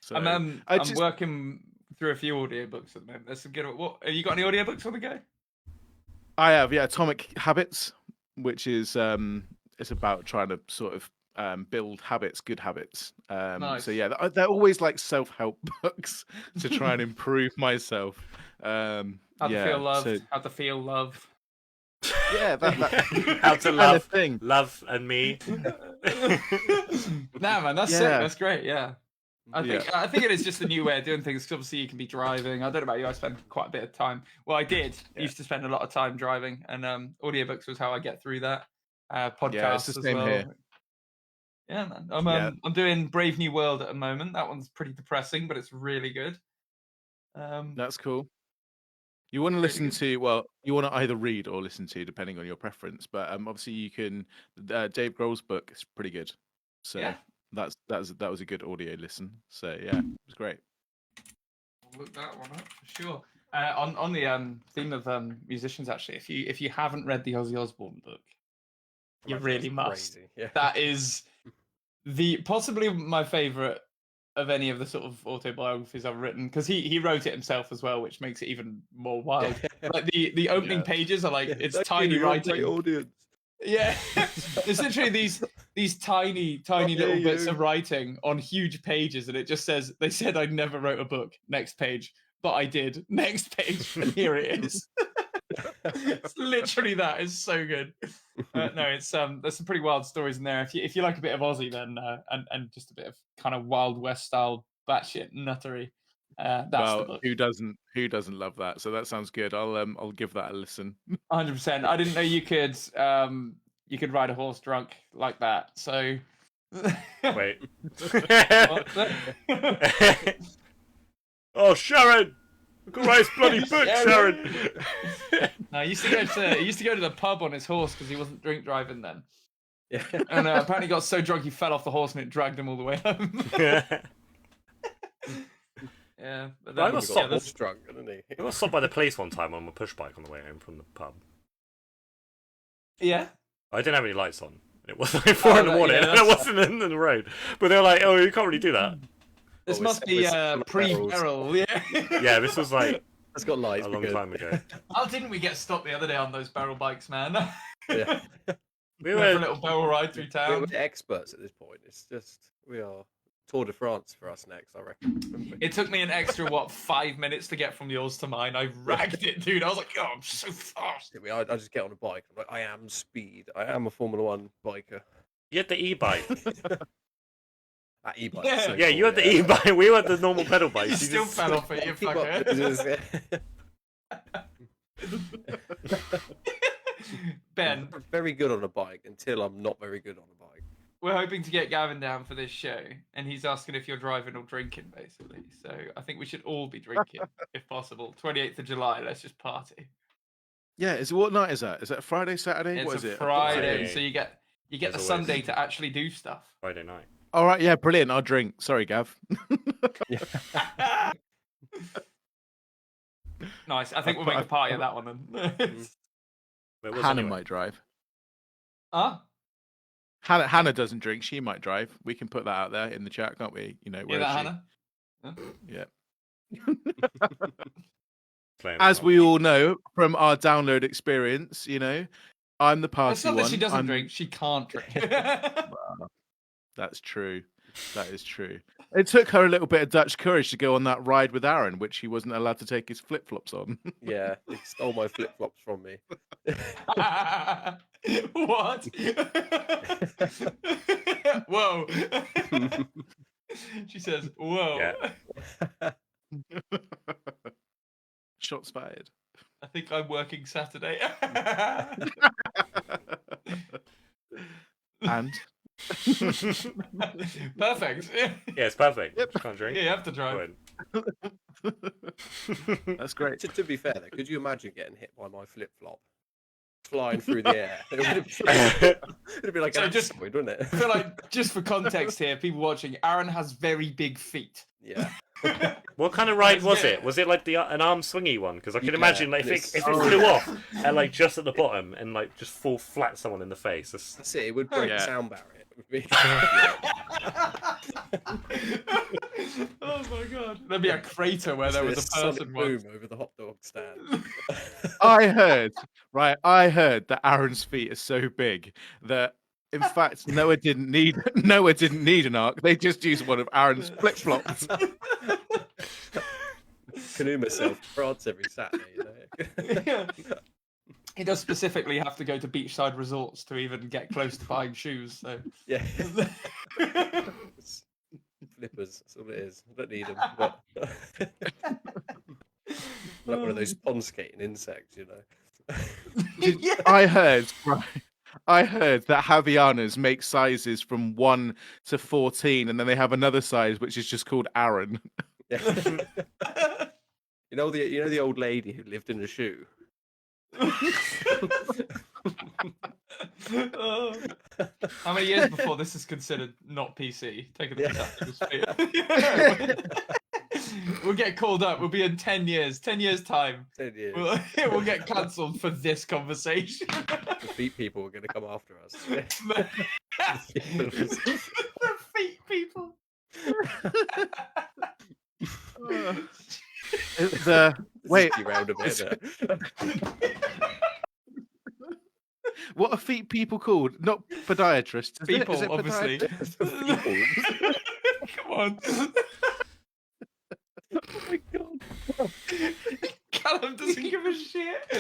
So I'm working through a few audiobooks at the moment. There's some good. What have you got? Any audiobooks on the go? I have, yeah, Atomic Habits, which is it's about trying to sort of build habits, good habits. Nice. So yeah, they're always like self-help books to try and improve myself. How to feel loved. How to feel love. Yeah, that How to kind love, of thing. love and me. Nah, man, that's sick. Yeah. That's great. Yeah. I think it is just a new way of doing things. 'Cause obviously, you can be driving. I don't know about you. I spend quite a bit of time. Well, I did. Used to spend a lot of time driving, and audiobooks was how I get through that. Podcasts Yeah, it's the as same well. here. Yeah, man. Yeah. I'm doing Brave New World at the moment. That one's pretty depressing, but it's really good. That's cool. You want to listen to, well, you want to either read or listen to, depending on your preference. But obviously, you can. Dave Grohl's book is pretty good. So Yeah. that was a good audio listen. So yeah, it was great. I'll look that one up for sure. On the theme of musicians, actually, if you haven't read the Ozzy Osbourne book, you really must. Crazy. Yeah. That is possibly my favorite of any of the sort of autobiographies I've written, because he wrote it himself as well, which makes it even more wild. Like the opening pages are like it's tiny writing. Audience. Yeah, it's literally these tiny little bits of writing on huge pages, and it just says, "They said I never wrote a book." Next page, but I did. Next page, and here it is. It's literally that. It's so good. No, it's there's some pretty wild stories in there. If you like a bit of Aussie, then and just a bit of kind of Wild West style batshit nuttery, that's the book. Who doesn't love that? So that sounds good. I'll give that a listen. 100%. I didn't know you could ride a horse drunk like that. So Wait. Oh, Sharon! Look at his bloody book, Sharon. No, he used to go to the pub on his horse because he wasn't drink driving then. Yeah. And apparently got so drunk he fell off the horse and it dragged him all the way home. Yeah, but I got stopped. Horse drunk, didn't he? I got stopped by the police one time on my push bike on the way home from the pub. Yeah. I didn't have any lights on. It was like 4 in the morning, and I wasn't in the road. But they were like, "Oh, you can't really do that." This must be pre-barrel, yeah. Yeah, this was like it's got lights a long time ago. How didn't we get stopped the other day on those barrel bikes, man? Yeah. We went for a little barrel ride through town. We're experts at this point. It's just we are Tour de France for us next, I reckon. It took me an extra 5 minutes to get from yours to mine. I ragged it, dude. I was like, "Oh, I'm so fast." I just get on a bike. I'm like, I am speed. I am a Formula One biker. You had the e-bike. That e-bike. Yeah. So Yeah, cool, you had the e-bike. We had the normal pedal bikes. You still just... fell off it, you fucker. Ben, I'm very good on a bike until I'm not very good on a bike. we're hoping to get Gavin down for this show, and he's asking if you're driving or drinking, basically. So I think we should all be drinking, if possible. 28th of July, let's just party. Yeah, what night is that? Is that Friday, Saturday? It's What is a it? Friday, Friday. so you get the As Sunday always. to actually do stuff. Friday night. All right, yeah, brilliant. I'll drink. Sorry, Gav. Nice. I think we'll make a party of that one then. But it was Hannah anyway. might drive. Huh? Hannah doesn't drink. She might drive. We can put that out there in the chat, can't we? You know, Yeah, where that is she? Hannah? Yeah. Playing As along. we all know from our download experience, you know, I'm the party It's not one. that she doesn't I'm- drink, she can't drink. That's true. That is true. It took her a little bit of Dutch courage to go on that ride with Aaron, which he wasn't allowed to take his flip flops on. Yeah, he stole my flip flops from me. What? Whoa. She says, whoa. Yeah. Shots fired. I think I'm working Saturday. And Perfect. Yeah, it's perfect. Yep. Can't drink. Yeah, you have to drive. that's great. To be fair, though, could you imagine getting hit by my flip flop flying through the air? It'd be like So an just- asteroid, wouldn't it? I feel like, just for context here, people watching, Aaron has very big feet. Yeah. What kind of ride was Yeah. it? Was it like an arm swingy one? Because I can Yeah, imagine like if it it's- flew off and like just at the bottom and like just fall flat someone in the face. That's it. It would break the Yeah. sound barrier. It would be... Oh my god. There'd be a crater where there was a sonic person boom once. over the hot dog stand. I heard that Aaron's feet are so big that, in fact, Noah didn't need an arc. They just used one of Aaron's flip flops. Canoe myself to France every Saturday. You know? Yeah. He does specifically have to go to beachside resorts to even get close to buying shoes. So Yeah. Flippers. That's all it is. I don't need them. But... like one of those pond skating insects, you know. Yeah. I heard that Javianas make sizes from 1 to 14, and then they have another size which is just called Aaron. Yeah. You know the old lady who lived in a shoe. Oh. How many years before this is considered not PC? Taking the Yeah. We'll get called up. We'll be in 10 years. 10 years time. 10 years. We'll get cancelled for this conversation. The feet people are going to come after us. The feet people. Wait, Ski round a bit. what are feet people called? Not podiatrists. Is People, it obviously. People. Come on. Oh my god. Callum doesn't give a shit.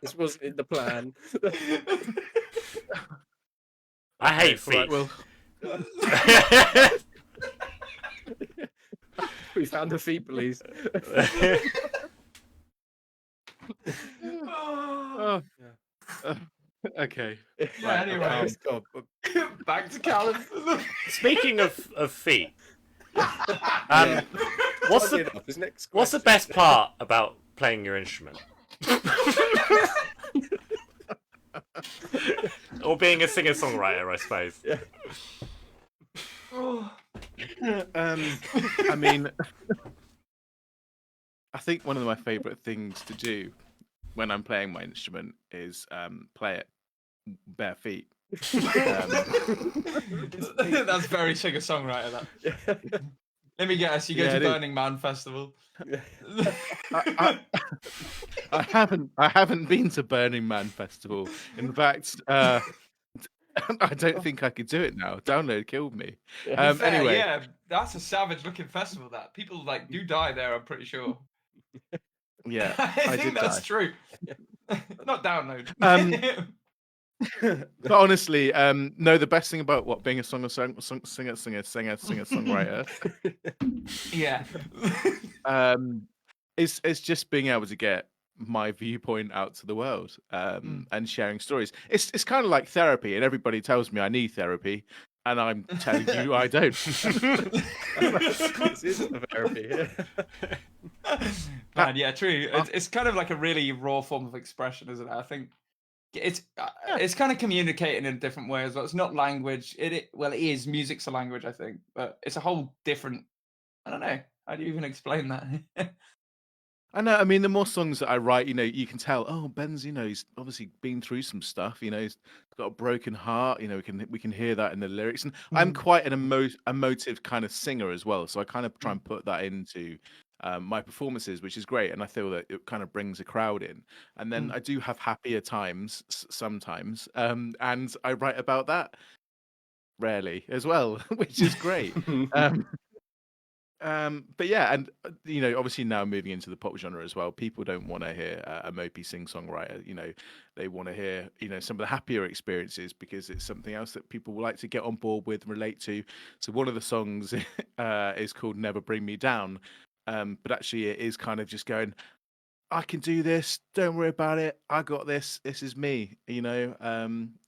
This wasn't in the plan. I hate feet. Well, We found the feet police. Oh. okay. Yeah, anyway. God, Back to Callum. Speaking of feet, yeah. what's Funny the enough, his next what's the question- best part about playing your instrument? Or being a singer-songwriter, I suppose. Yeah. I mean, I think one of my favorite things to do when I'm playing my instrument is play it bare feet. That's very singer-songwriter. That. Yeah. Let me guess. You go Yeah, to it is. Burning Man Festival. I haven't been to Burning Man Festival. In fact, I don't think I could do it now. Download killed me. Fair, Anyway, yeah, that's a savage-looking festival. That people like do die there. I'm pretty sure. yeah, I I think did that's die. true. Not download. But honestly, no, the best thing about being a singer-songwriter Yeah. is just being able to get my viewpoint out to the world and sharing stories. It's kind of like therapy, and everybody tells me I need therapy, and I'm telling you I don't. This isn't a therapy. Man, yeah, true. It's kind of like a really raw form of expression, isn't it? I think it's kind of communicating in a different way as well. It's not language. It is. Music's a language, I think, but it's a whole different. I don't know. How do you even explain that? I know. I mean, the more songs that I write, you can tell. Oh, Ben's, he's obviously been through some stuff. He's got a broken heart. We can hear that in the lyrics. And I'm quite an emotive kind of singer as well, so I kind of try and put that into my performances, which is great. And I feel that it kind of brings a crowd in. And then I do have happier times sometimes, and I write about that rarely as well, which is great. But yeah, and obviously now moving into the pop genre as well, people don't want to hear a mopey sing-songwriter. They want to hear some of the happier experiences because it's something else that people like to get on board with, relate to. So one of the songs is called "Never Bring Me Down," but actually it is kind of just going, I can do this. Don't worry about it. I got this. This is me. Nice.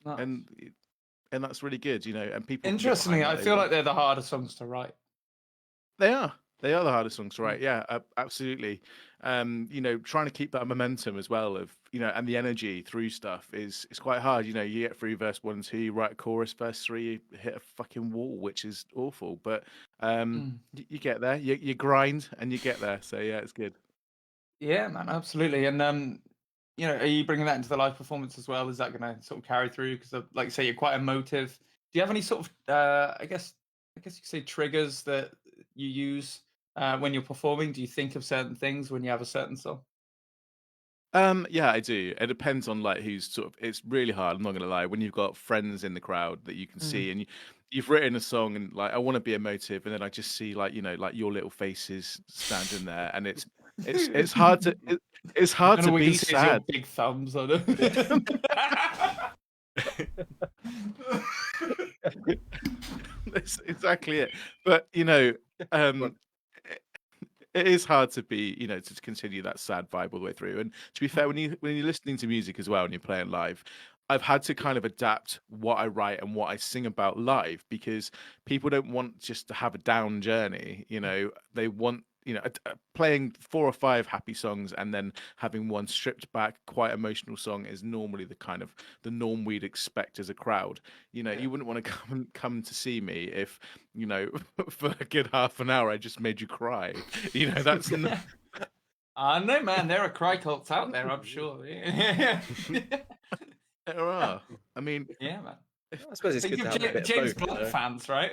And that's really good. And people can get Interestingly, behind I that. feel like they're the harder songs to write. They are. They are the hardest songs to write. Yeah, absolutely. Trying to keep that momentum as well of and the energy through stuff is quite hard. You get through verse 1 and 2, you write a chorus, verse 3, you hit a fucking wall, which is awful. But you get there. You grind and you get there. So yeah, it's good. Yeah, man, absolutely. And are you bringing that into the live performance as well? Is that going to sort of carry through? Because, like you say, you're quite emotive. Do you have any sort of, I guess you could say triggers that you use when you're performing? Do you think of certain things when you have a certain song? Yeah, I do. It depends on like who's sort of. It's really hard. I'm not gonna lie. When you've got friends in the crowd that you can see, and you've written a song, and like I want to be emotive, and then I just see like like your little faces standing there, and it's hard to it's hard And to all we be can see is your sad. big thumbs on it. That's exactly it. But it is hard to be, to continue that sad vibe all the way through. And to be fair, when you're listening to music as well and you're playing live, I've had to kind of adapt what I write and what I sing about live because people don't want just to have a down journey. They want playing 4 or 5 happy songs and then having one stripped back, quite emotional song is normally the norm we'd expect as a crowd. You wouldn't want to come to see me if for a good half an hour I just made you cry. That's not... I know, man. There are cry cults out there, I'm sure. There are. I mean, Yeah, man. I suppose it's good to have a bit of James both, Blunt fans, right?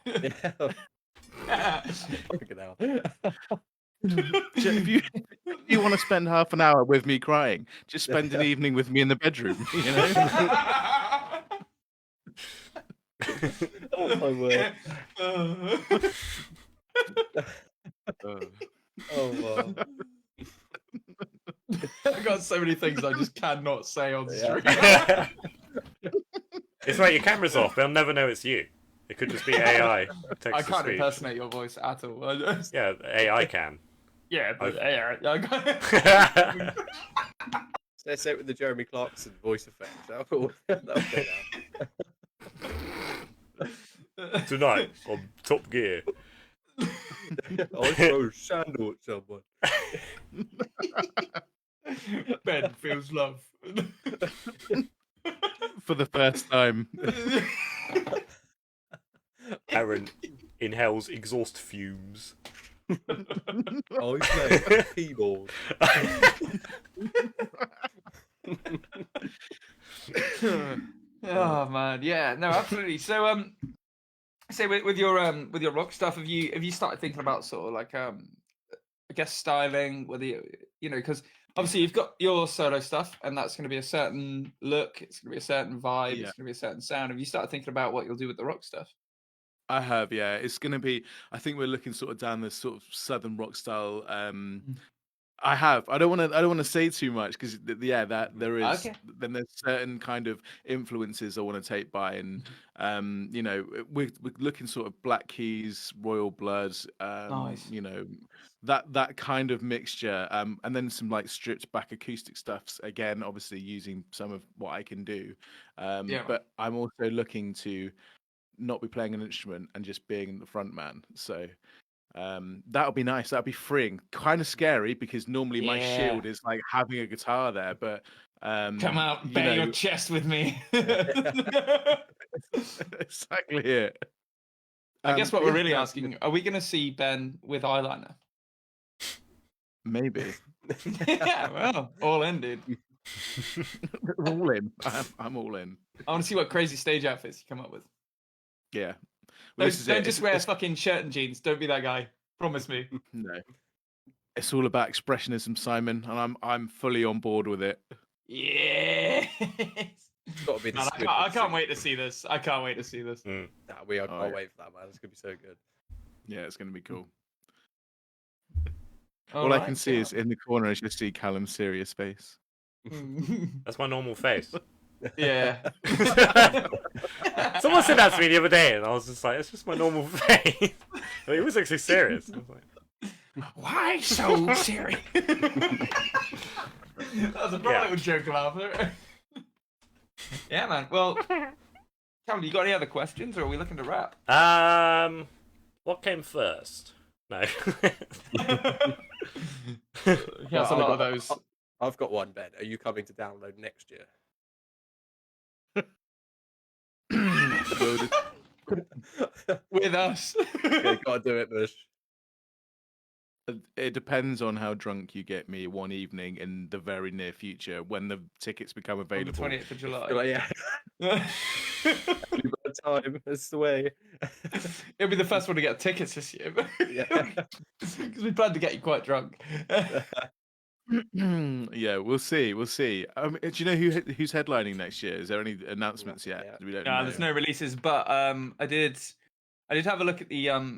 Yeah. Fucking hell. If you want to spend half an hour with me crying, just spend an evening with me in the bedroom. Oh my word. Oh wow. I got so many things I just cannot say on stream. It's like your camera's off. They'll never know it's you. It could just be AI. I can't impersonate your voice at all. Yeah, AI can. Yeah, but AI. Let's say it with the Jeremy Clarkson voice effect. That'll fit out. Tonight on Top Gear. I'll throw a sandal at someone. Ben feels love. For the first time. Aaron inhales exhaust fumes. Oh, he's playing a keyboard. Oh man, yeah, no, absolutely. So say with your rock stuff, have you started thinking about sort of like I guess styling, whether because obviously you've got your solo stuff and that's going to be a certain look, it's going to be a certain vibe, it's going to be a certain sound. Have you started thinking about what you'll do with the rock stuff? I have, yeah. It's going to be. I think we're looking sort of down this sort of southern rock style. I have. I don't want to say too much because that there is. Okay. Then there's certain kind of influences I want to take by, and we're looking sort of Black Keys, Royal Blood. Nice. That kind of mixture, and then some like stripped back acoustic stuffs. Again, obviously using some of what I can do. But I'm also looking to not be playing an instrument and just being the front man. So that'll be nice. That'll be freeing. Kind of scary because normally my shield is like having a guitar there, but come out, bare your chest with me. Exactly it. I guess what we're really asking: are we going to see Ben with eyeliner? Maybe. Yeah, well, all in, dude. We're all in. I'm all in. I want to see what crazy stage outfits you come up with. Yeah. Well, don't just wear fucking shirt and jeans. Don't be that guy. Promise me. No. It's all about expressionism, Simon, and I'm fully on board with it. Yeah. Got to be the I can't wait to see this. I can't wait to see this. We are can't wait for that, man. It's gonna be so good. Yeah, it's gonna be cool. All I can see is in the corner. I just see Callum's serious face. That's my normal face. Yeah. Someone said that to me the other day, and I was just like, "It's just my normal face." But it was actually serious. I was like, Why so serious? That was a proper little joke laugh there. Yeah, man. Well, Callum, you got any other questions, or are we looking to wrap? What came first? No. He has a lot of those. I've got one, Ben. Are you coming to download next year? With us. Yeah, gotta do it, Bush. It depends on how drunk you get me one evening in the very near future when the tickets become On the available. 20th of July. You're like, yeah, you've got time. That's the way. It'll be the first one to get tickets this year. Yeah. Because we plan to get you quite drunk. Yeah, we'll see. We'll see. Do you know who's headlining next year? Is there any announcements yet? Yeah. We don't No, know. there's no releases, but I did have a look at the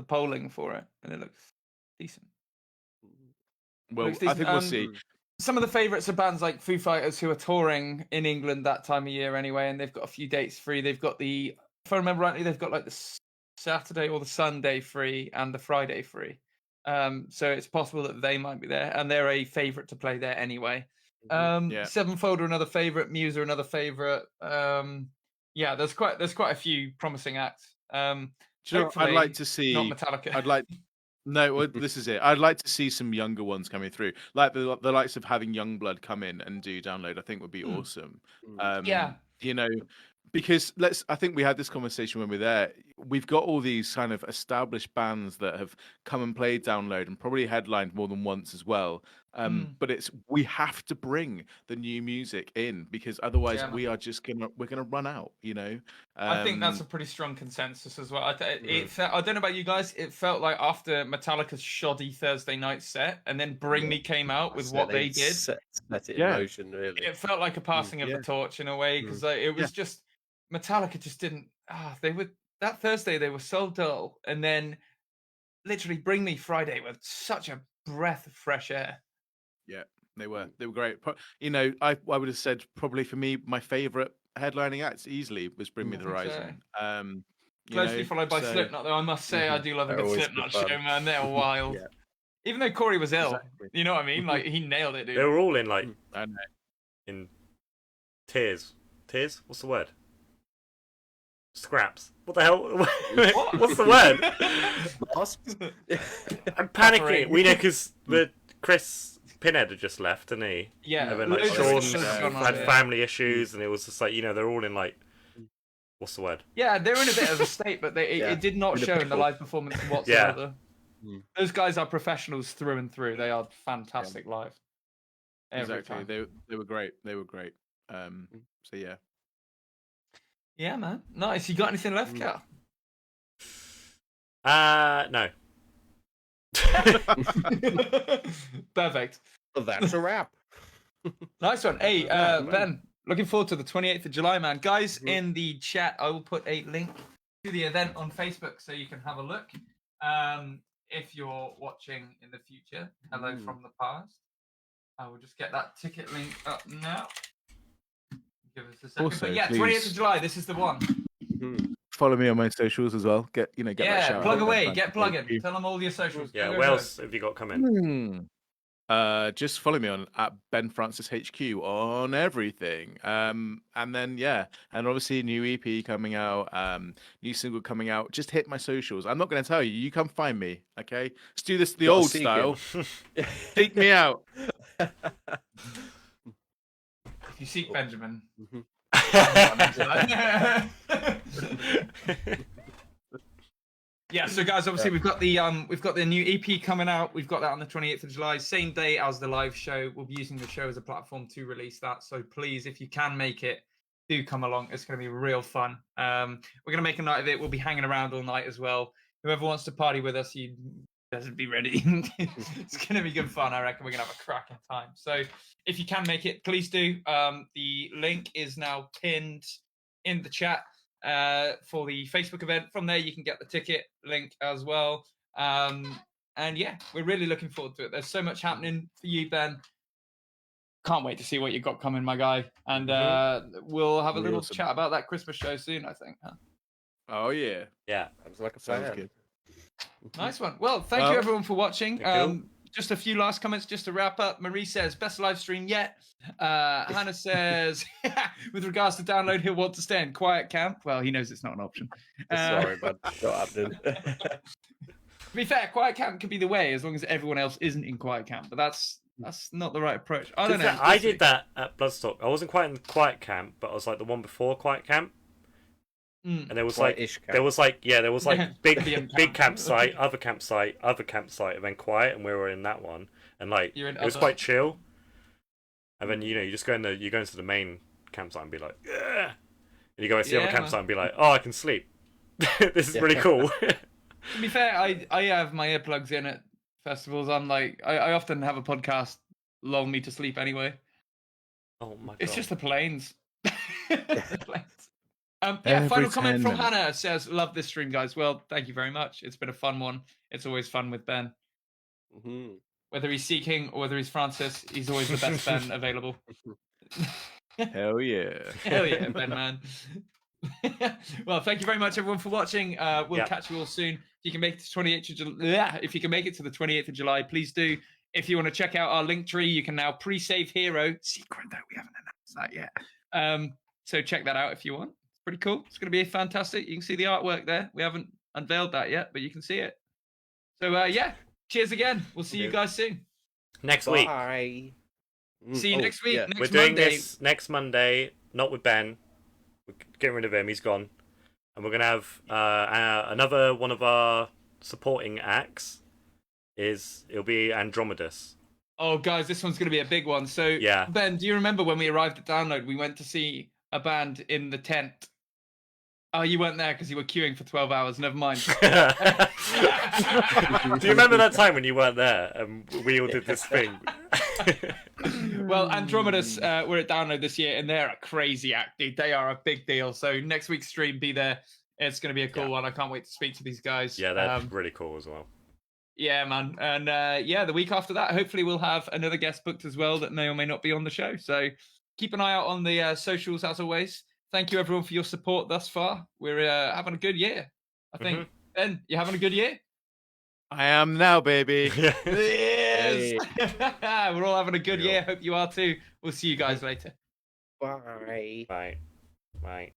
polling for it, and it looks decent. Well, looks I think we'll decent. see. Some of the favourites are bands like Foo Fighters, who are touring in England that time of year anyway, and they've got a few dates free. They've got if I remember rightly, they've got like the Saturday or the Sunday free and the Friday free. So it's possible that they might be there, and they're a favourite to play there anyway. Yeah. Sevenfold are another favourite. Muse are another favourite. Yeah, there's quite a few promising acts. Do you know what I'd like to see? Not Metallica. Well, this is it. I'd like to see some younger ones coming through, like the likes of having Youngblood come in and do download. I think would be awesome. Yeah. You know, because I think we had this conversation when we were there. We've got all these kind of established bands that have come and played download and probably headlined more than once as well. But we have to bring the new music in, because otherwise we're gonna run out. You know. I think that's a pretty strong consensus as well. I don't know about you guys. It felt like after Metallica's shoddy Thursday night set, and then Bring Me came out with what they did. Set it in motion, really. It felt like a passing of the torch in a way, because it was just Metallica just didn't. That Thursday they were so dull, and then literally Bring Me Friday with such a breath of fresh air. Yeah, they were great. You know, I would have said probably for me my favorite headlining acts easily was Bring Me the Horizon. Closely followed by Slipknot, though I must say I do love a good Slipknot show, man. They're wild. Even though Corey was ill, you know what I mean? Like he nailed it, dude. they were all in like I know. in tears. Tears? What's the word? Scraps. What the hell? What's the word? I'm panicking. We know because Chris Pinhead had just left, didn't he? Yeah. And then like Sean had family issues, and it was just like, you know, they're all in like, what's the word? Yeah, they're in a bit of a state, but it did not show in the live performance whatsoever. Those guys are professionals through and through. They are fantastic live. Every time. They were great. They were great. So yeah. Yeah, man. Nice. You got anything left, Cal? No. Perfect. Well, that's a wrap. Nice one. Hey, Ben, looking forward to the 28th of July, man. Guys, in the chat, I will put a link to the event on Facebook so you can have a look. If you're watching in the future, hello from the past. I will just get that ticket link up now. Give us a second. Also, but yeah, please, 28th of July, this is the one. Follow me on my socials as well. Get that shout plug out. away, get plugging. Tell them all your socials. Yeah, go, what go. else have you got coming? Just follow me on at Ben Francis HQ on everything. And then and obviously new EP coming out, new single coming out. Just hit my socials. I'm not going to tell you. You come find me, okay? Let's do this the old style. Seek me out. If you seek Benjamin. Yeah, so guys, obviously we've got the new EP coming out. We've got that on the 28th of July, same day as the live show. We'll be using the show as a platform to release that. So please, if you can make it, do come along. It's going to be real fun. We're going to make a night of it. We'll be hanging around all night as well. Whoever wants to party with us, you better be ready. It's going to be good fun. I reckon we're going to have a cracking time. So if you can make it, please do. The link is now pinned in the chat for the Facebook event. From there, you can get the ticket link as well. And yeah, we're really looking forward to it. There's so much happening for you, Ben. Can't wait to see what you got coming, my guy. And we'll have a little Awesome. chat about that Christmas show soon, I think. Huh? Oh yeah, Yeah. Sounds like a sounds plan. good. Nice one. Well, thank you everyone for watching. Just a few last comments just to wrap up. Marie says, best live stream yet. Hannah says, with regards to download, he'll want to stay in quiet camp. Well, he knows it's not an option. Sorry, bud. Not happening. To be fair, quiet camp could be the way as long as everyone else isn't in quiet camp. But that's not the right approach. I don't know. I did that at Bloodstock. I wasn't quite in quiet camp, but I was like the one before quiet camp. And there was like big campsite, other campsite, and then quiet, and we were in that one, and like it was quite chill. And then you just go into the main campsite and be like, yeah, and you go into the other campsite and be like, oh, I can sleep. This is really cool. To be fair, I have my earplugs in at festivals. I'm like, I often have a podcast lull me to sleep anyway. Oh my god! It's just the planes. The planes. Final comment from Hannah says, love this stream, guys. Well, thank you very much. It's been a fun one. It's always fun with Ben. Mm-hmm. Whether he's Seeking or whether he's Francis, he's always the best Ben available. Hell yeah. Hell yeah, Ben, man. Well, thank you very much, everyone, for watching. We'll catch you all soon. If you can make it to 28th of July, if you can make it to the 28th of July, please do. If you want to check out our link tree, you can now pre-save Hero. Secret, though, we haven't announced that yet. So check that out if you want. Pretty cool. It's going to be fantastic. You can see the artwork there. We haven't unveiled that yet, but you can see it. So, cheers again. We'll see you guys soon. Next week. Bye. See you next week. Yeah. Next We're doing Monday. this next Monday, not with Ben. We're getting rid of him. He's gone. And we're going to have another one of our supporting acts. It'll be Andromedus. Oh, guys, this one's going to be a big one. So, Yeah. Ben, do you remember when we arrived at Download, we went to see a band in the tent? Oh, you weren't there because you were queuing for 12 hours. Never mind. Do you remember that time when you weren't there and we all did this thing? Well, Andromedus were at Download this year, and they're a crazy act, dude. They are a big deal. So next week's stream, be there. It's going to be a cool one. I can't wait to speak to these guys. Yeah, they're really cool as well. Yeah, man. And the week after that, hopefully we'll have another guest booked as well that may or may not be on the show. So keep an eye out on the socials as always. Thank you, everyone, for your support thus far. We're having a good year. I think, Ben, you having a good year? I am now, baby. Yes! Hey. We're all having a good year. Hope you are too. We'll see you guys later. Bye. Bye. Bye.